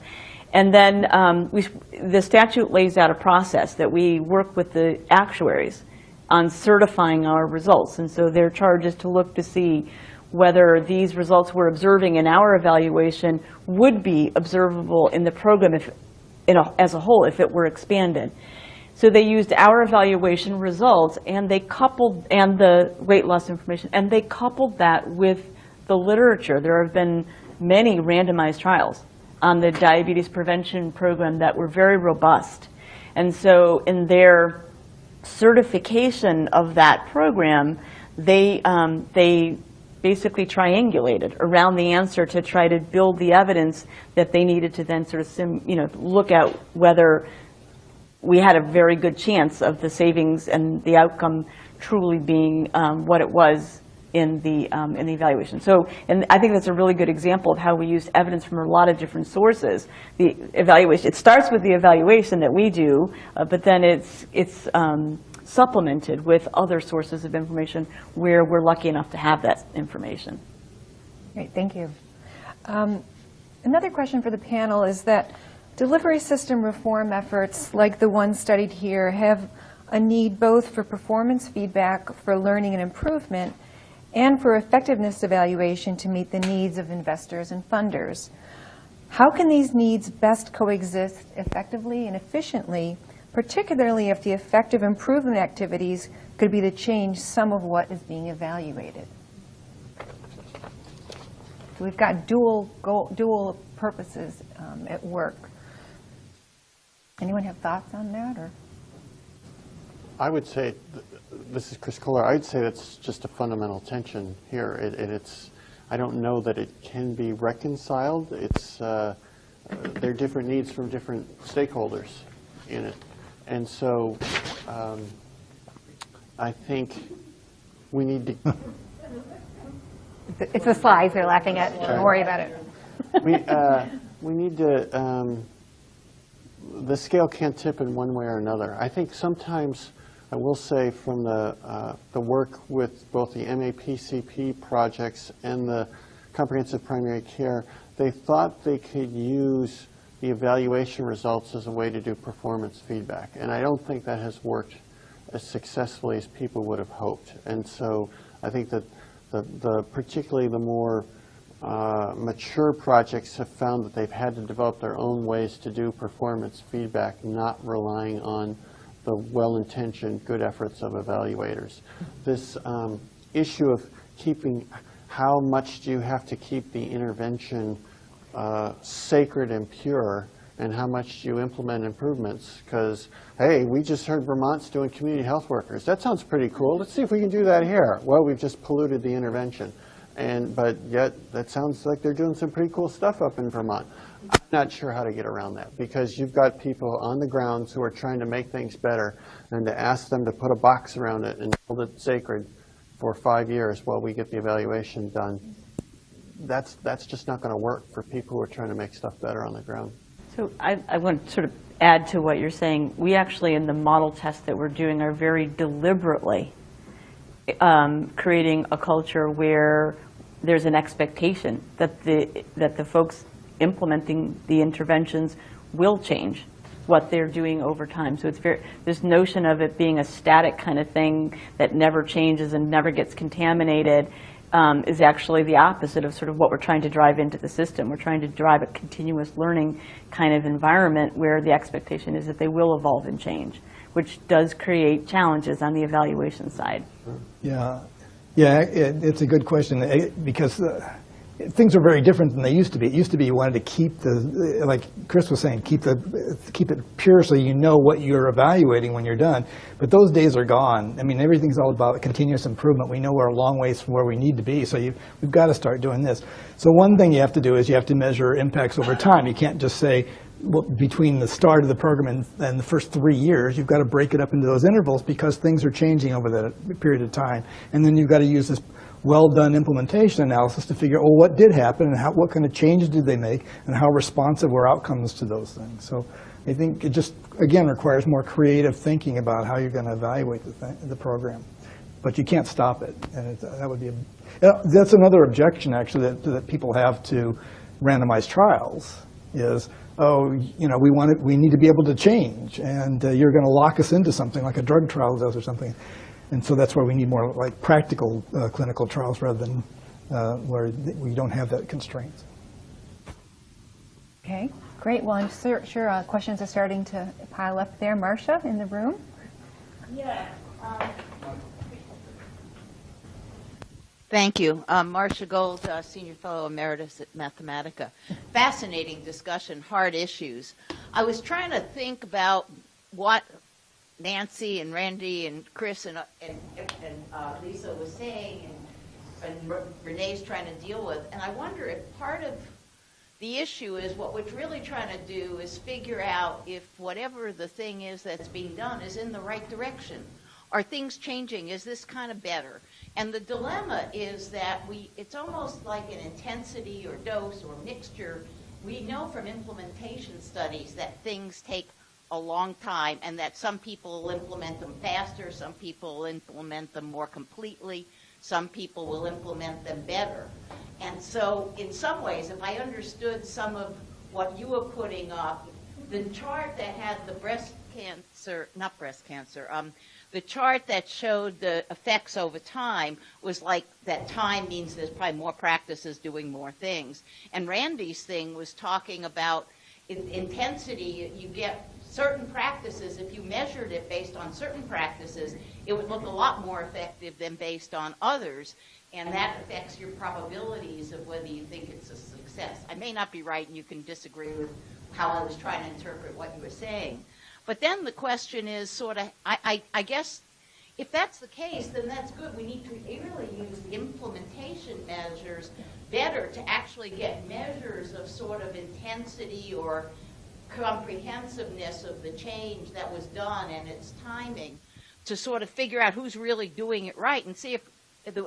And then the statute lays out a process that we work with the actuaries on certifying our results. And so their charge is to look to see whether these results we're observing in our evaluation would be observable in the program as a whole if it were expanded. So they used our evaluation results and they coupled, and the weight loss information, and they coupled that with the literature. There have been many randomized trials on the diabetes prevention program that were very robust. And so in their certification of that program, they basically triangulated around the answer to try to build the evidence that they needed to then sort of look at whether we had a very good chance of the savings and the outcome truly being what it was in the evaluation. So, and I think that's a really good example of how we use evidence from a lot of different sources. The evaluation, it starts with the evaluation that we do, but then it's supplemented with other sources of information where we're lucky enough to have that information. Great, thank you. And Another question for the panel is that delivery system reform efforts, like the one studied here, have a need both for performance feedback for learning and improvement and for effectiveness evaluation to meet the needs of investors and funders. How can these needs best coexist effectively and efficiently, particularly if the effective improvement activities could be to change some of what is being evaluated? So we've got dual purposes at work. Anyone have thoughts on that? Or? I would say, this is Chris Kohler, I'd say that's just a fundamental tension here. I don't know that it can be reconciled. There are different needs from different stakeholders in it. And so I think we need to... It's the slides they're laughing at. Don't worry about it. We need to... the scale can't tip in one way or another. I think sometimes, I will say from the work with both the MAPCP projects and the comprehensive primary care, they thought they could use the evaluation results as a way to do performance feedback. And I don't think that has worked as successfully as people would have hoped. And so I think that particularly the more mature projects have found that they've had to develop their own ways to do performance feedback, not relying on the well-intentioned good efforts of evaluators. This issue of keeping, how much do you have to keep the intervention sacred and pure, and how much do you implement improvements? Because, hey, we just heard Vermont's doing community health workers. That sounds pretty cool. Let's see if we can do that here. Well, we've just polluted the intervention. But yet, that sounds like they're doing some pretty cool stuff up in Vermont. I'm not sure how to get around that, because you've got people on the grounds who are trying to make things better, and to ask them to put a box around it and hold it sacred for 5 years while we get the evaluation done, that's just not going to work for people who are trying to make stuff better on the ground. So I want to sort of add to what you're saying. We actually, in the model test that we're doing, are very deliberately creating a culture where there's an expectation that the folks implementing the interventions will change what they're doing over time. So it's this notion of it being a static kind of thing that never changes and never gets contaminated is actually the opposite of sort of what we're trying to drive into the system. We're trying to drive a continuous learning kind of environment where the expectation is that they will evolve and change, which does create challenges on the evaluation side. Yeah, it's a good question, because things are very different than they used to be. It used to be you wanted to keep like Chris was saying, keep it pure so you know what you're evaluating when you're done. But those days are gone. I mean, everything's all about continuous improvement. We know we're a long ways from where we need to be, so we've got to start doing this. So one thing you have to do is you have to measure impacts over time. You can't just say, well, between the start of the program and the first 3 years, you've got to break it up into those intervals, because things are changing over that period of time. And then you've got to use this well-done implementation analysis to figure out, well, what did happen, and what kind of changes did they make, and how responsive were outcomes to those things. So I think it just, again, requires more creative thinking about how you're going to evaluate the program. But you can't stop it. And that would be that's another objection, actually, that people have to randomized trials is, oh, we need to be able to change, and you're going to lock us into something like a drug trial does or something. And so that's why we need more like practical clinical trials rather than where we don't have that constraint. Okay, great. Well, I'm sure questions are starting to pile up there. Marcia, in the room? Yeah. Thank you. Marcia Gold, Senior Fellow Emeritus at Mathematica. Fascinating discussion, hard issues. I was trying to think about what Nancy and Randy and Chris and Lisa was saying, and Renee's trying to deal with. And I wonder if part of the issue is what we're really trying to do is figure out if whatever the thing is that's being done is in the right direction. Are things changing? Is this kind of better? And the dilemma is that it's almost like an intensity or dose or mixture. We know from implementation studies that things take a long time, and that some people will implement them faster, some people will implement them more completely, Some people will implement them better. And so in some ways, if I understood some of what you were putting up, the chart that had the the chart that showed the effects over time was like that time means there's probably more practices doing more things. And Randy's thing was talking about intensity. You get certain practices, if you measured it based on certain practices, it would look a lot more effective than based on others. And that affects your probabilities of whether you think it's a success. I may not be right, and you can disagree with how I was trying to interpret what you were saying. But then the question is sort of, I guess, if that's the case, then that's good. We need to really use implementation measures better to actually get measures of sort of intensity or comprehensiveness of the change that was done and its timing to sort of figure out who's really doing it right and see if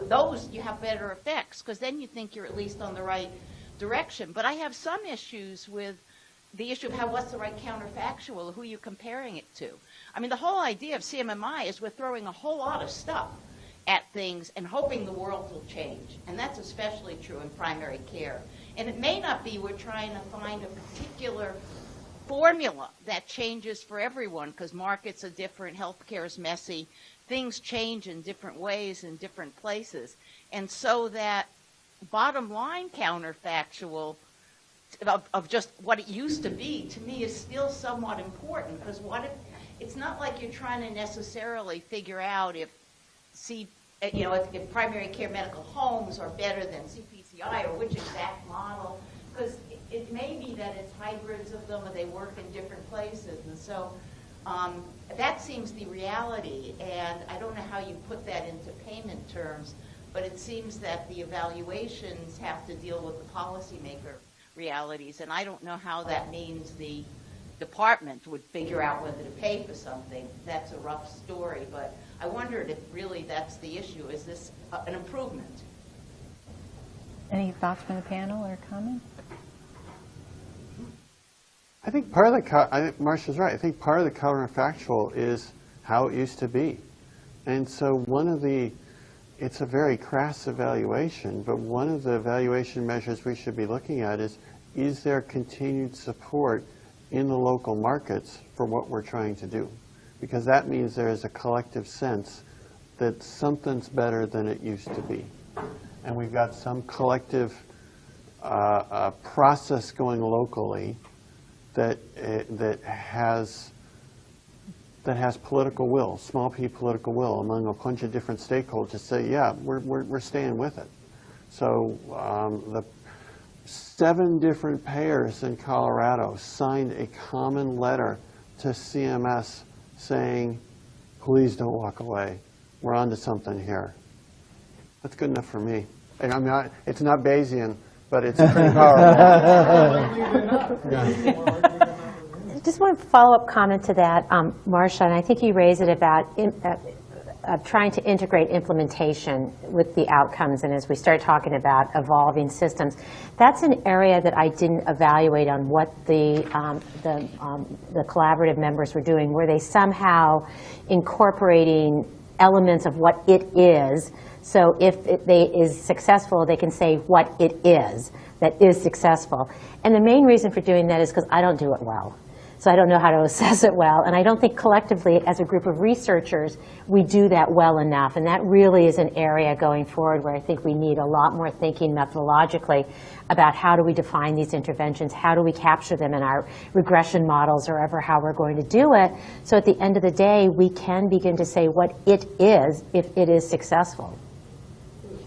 those you have better effects, because then you think you're at least on the right direction. But I have some issues with the issue of what's the right counterfactual, who you're comparing it to. I mean, the whole idea of CMMI is we're throwing a whole lot of stuff at things and hoping the world will change. And that's especially true in primary care. And it may not be we're trying to find a particular formula that changes for everyone, because markets are different, healthcare is messy, things change in different ways in different places. And so that bottom line counterfactual of just what it used to be, to me, is still somewhat important, because what if, it's not like you're trying to necessarily figure out if primary care medical homes are better than CPCI or which exact model, because it may be that it's hybrids of them or they work in different places. And so that seems the reality, and I don't know how you put that into payment terms, but it seems that the evaluations have to deal with the policymaker realities, and I don't know how that means the department would figure out whether to pay for something. That's a rough story, but I wondered if really that's the issue. Is this an improvement? Any thoughts from the panel or comments? I think part of I think Marcia's right. I think part of the counterfactual is how it used to be. And so it's a very crass evaluation, but one of the evaluation measures we should be looking at is there continued support in the local markets for what we're trying to do? Because that means there is a collective sense that something's better than it used to be. And we've got some collective process going locally that has political will, small p political will, among a bunch of different stakeholders to say, yeah, we're staying with it. So the 7 different payers in Colorado signed a common letter to CMS saying, please don't walk away. We're onto something here. That's good enough for me. And it's not Bayesian, but it's pretty powerful. Just one follow-up comment to that, Marcia, and I think you raised it about trying to integrate implementation with the outcomes, and as we start talking about evolving systems, that's an area that I didn't evaluate on what the collaborative members were doing. Were they somehow incorporating elements of what it is? So if it is successful, they can say what it is that is successful. And the main reason for doing that is because I don't do it well. So I don't know how to assess it well. And I don't think collectively, as a group of researchers, we do that well enough. And that really is an area going forward where I think we need a lot more thinking methodologically about how do we define these interventions, how do we capture them in our regression models or ever how we're going to do it. So at the end of the day, we can begin to say what it is if it is successful.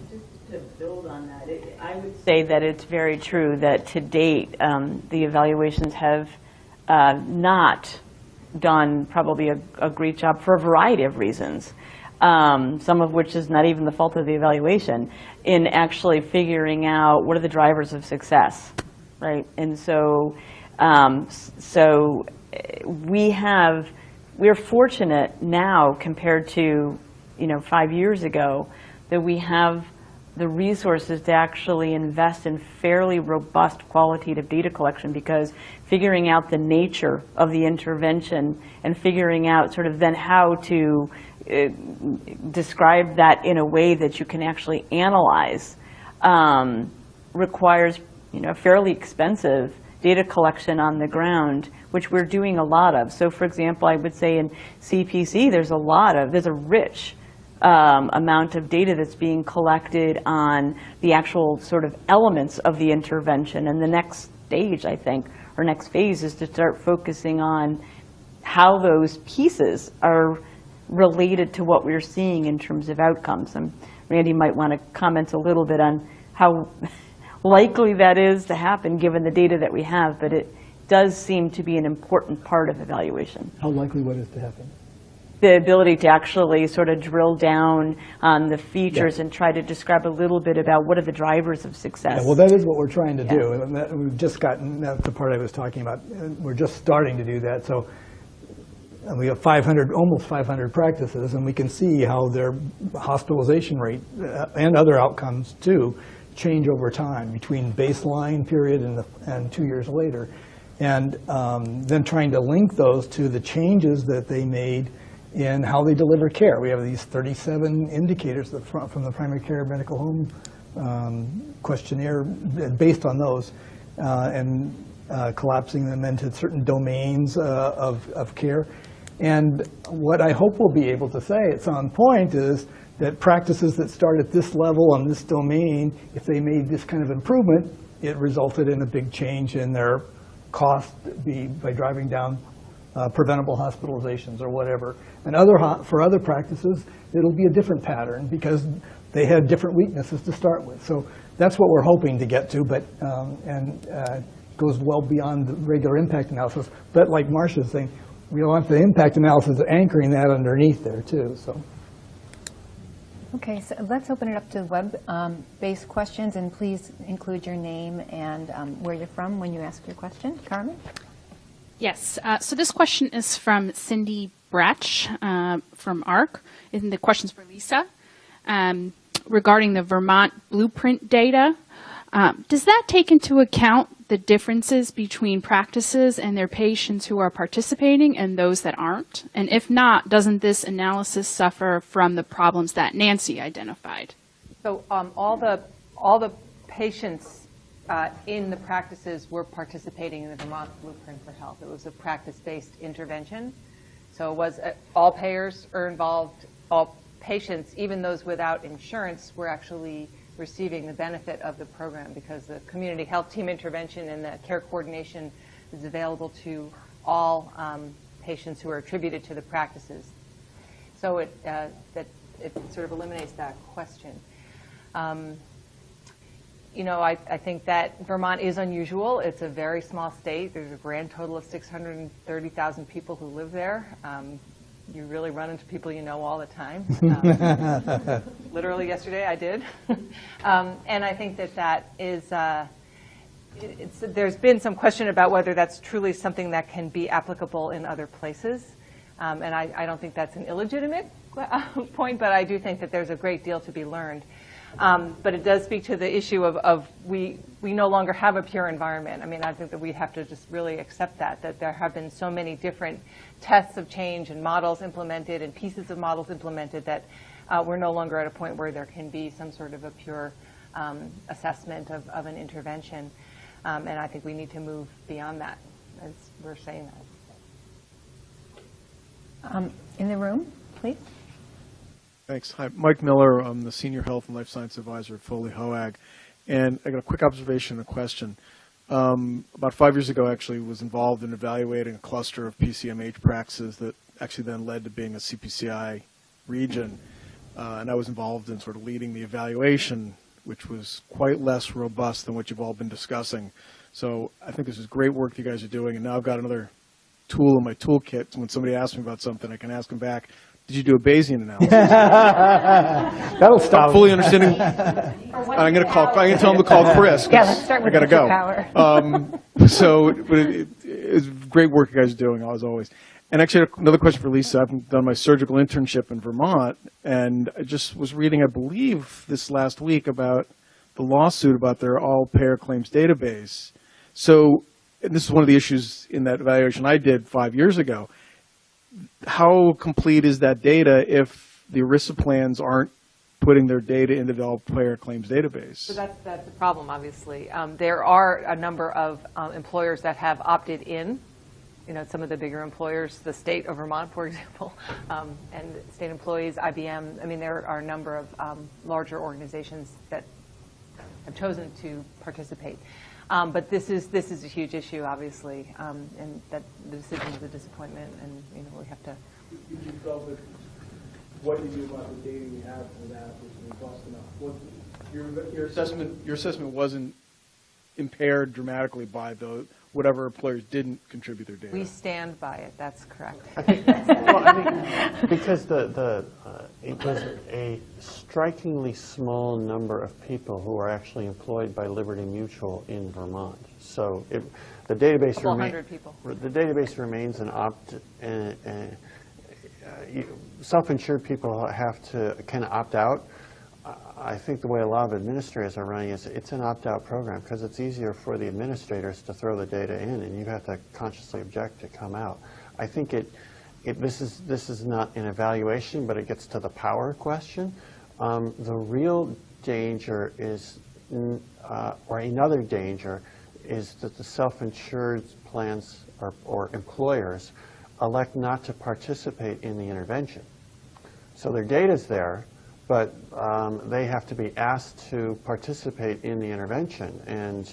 Just to build on that, I would say that it's very true that to date, the evaluations have not done probably a great job for a variety of reasons, some of which is not even the fault of the evaluation, in actually figuring out what are the drivers of success, right? And so, we're fortunate now compared to 5 years ago that we have the resources to actually invest in fairly robust qualitative data collection, because figuring out the nature of the intervention and figuring out sort of then how to describe that in a way that you can actually analyze requires, fairly expensive data collection on the ground, which we're doing a lot of. So, for example, I would say in CPC, there's a rich amount of data that's being collected on the actual sort of elements of the intervention. And the next stage, I think, or next phase is to start focusing on how those pieces are related to what we're seeing in terms of outcomes. And Randy might want to comment a little bit on how likely that is to happen given the data that we have, but it does seem to be an important part of evaluation. How likely what is to happen? The ability to actually sort of drill down on the features and try to describe a little bit about what are the drivers of success. Yeah, well, that is what we're trying to do. And we've just gotten, that's the part I was talking about. We're just starting to do that. So we have almost 500 practices, and we can see how their hospitalization rate and other outcomes too change over time between baseline period and 2 years later. And then trying to link those to the changes that they made in how they deliver care. We have these 37 indicators from the primary care medical home questionnaire based on those, and collapsing them into certain domains of care. And what I hope we'll be able to say at some point is that practices that start at this level on this domain, if they made this kind of improvement, it resulted in a big change in their cost by driving down preventable hospitalizations or whatever. And for other practices, it'll be a different pattern because they had different weaknesses to start with. So that's what we're hoping to get to, but goes well beyond the regular impact analysis. But like Marcia's saying, we want the impact analysis anchoring that underneath there too. So. Okay, so let's open it up to web-based questions, and please include your name and where you're from when you ask your question. Carmen? Yes, so this question is from Cindy Bratch from ARC, and the question's for Lisa. Regarding the Vermont blueprint data, does that take into account the differences between practices and their patients who are participating and those that aren't? And if not, doesn't this analysis suffer from the problems that Nancy identified? So all the patients in the practices were participating in the Vermont Blueprint for Health. It was a practice-based intervention. So it was all payers are involved, all patients, even those without insurance, were actually receiving the benefit of the program because the community health team intervention and the care coordination is available to all patients who are attributed to the practices. So it sort of eliminates that question. I think that Vermont is unusual. It's a very small state. There's a grand total of 630,000 people who live there. You really run into people you know all the time. Literally yesterday I did. And I think that is, there's been some question about whether that's truly something that can be applicable in other places. And I don't think that's an illegitimate point, but I do think that there's a great deal to be learned. But it does speak to the issue of we no longer have a pure environment. I mean, I think that we have to just really accept that there have been so many different tests of change and models implemented and pieces of models implemented that we're no longer at a point where there can be some sort of a pure assessment of an intervention. And I think we need to move beyond that, as we're saying that. In the room, please. Thanks. Hi, Mike Miller. I'm the Senior Health and Life Science Advisor at Foley Hoag. And I got a quick observation and a question. About 5 years ago, actually, was involved in evaluating a cluster of PCMH practices that actually then led to being a CPCI region. And I was involved in sort of leading the evaluation, which was quite less robust than what you've all been discussing. So I think this is great work you guys are doing. And now I've got another tool in my toolkit. When somebody asks me about something, I can ask them back, did you do a Bayesian analysis? That'll stop. Not fully understanding. I'm going to tell them to call Chris. Yeah, let's start with I got to go. power. But it's great work you guys are doing, as always. And actually, another question for Lisa. I've done my surgical internship in Vermont, and I just was reading, I believe, this last week about the lawsuit about their all-payer claims database. So, and this is one of the issues in that evaluation I did 5 years ago. how complete is that data if the ERISA plans aren't putting their data in the developed payer claims database? So that's the problem, obviously. There are a number of employers that have opted in. You know, some of the bigger employers, the state of Vermont, for example, and state employees, IBM. I mean, there are a number of larger organizations that have chosen to participate. But this is a huge issue, obviously, and that the decision is a disappointment, and you know we have to. You felt that what you do about the data you have for that was robust enough. Your assessment wasn't impaired dramatically by whatever employers didn't contribute their data. We stand by it. That's correct. Well, I mean, because it was a strikingly small number of people who are actually employed by Liberty Mutual in Vermont. So the database remains an self-insured people can opt out. I think the way a lot of administrators are running is it's an opt-out program because it's easier for the administrators to throw the data in, and you have to consciously object to come out. I think this is not an evaluation, but it gets to the power question. The real danger is, or another danger, is that the self-insured plans or employers elect not to participate in the intervention. So their data's there, but they have to be asked to participate in the intervention, and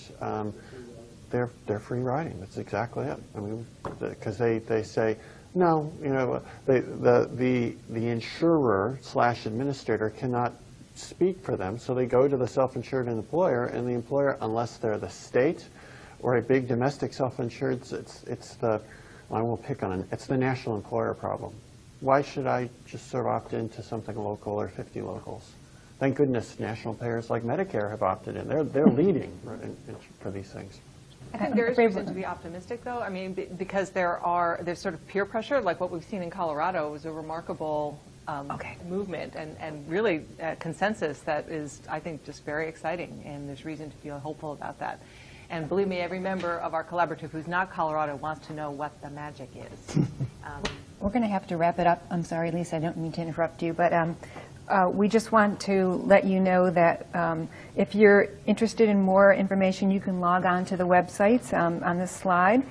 they're free riding. That's exactly it. I mean, because they say, no, you know, the insurer / administrator cannot speak for them, so they go to the self-insured employer, and the employer, unless they're the state or a big domestic self-insured, it's the, I won't pick on it, it's the national employer problem. Why should I just sort of opt into something local or 50 locals? Thank goodness national payers like Medicare have opted in. They're leading for these things. I think there is reason to be optimistic, though. I mean, because there's sort of peer pressure, like what we've seen in Colorado was a remarkable movement and really consensus that is, I think, just very exciting, and there's reason to feel hopeful about that. And believe me, every member of our collaborative who's not Colorado wants to know what the magic is. We're going to have to wrap it up. I'm sorry, Lisa, I don't mean to interrupt you, but we just want to let you know that if you're interested in more information, you can log on to the websites on this slide.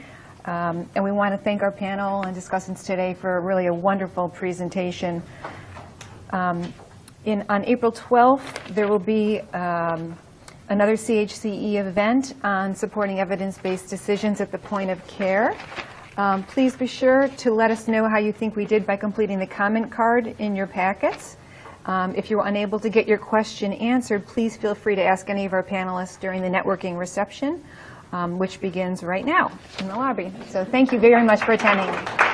And we want to thank our panel and discussants today for really a wonderful presentation. On April 12th, there will be another CHCE event on supporting evidence-based decisions at the point of care. Please be sure to let us know how you think we did by completing the comment card in your packets. If you're unable to get your question answered, please feel free to ask any of our panelists during the networking reception, which begins right now in the lobby. So thank you very much for attending.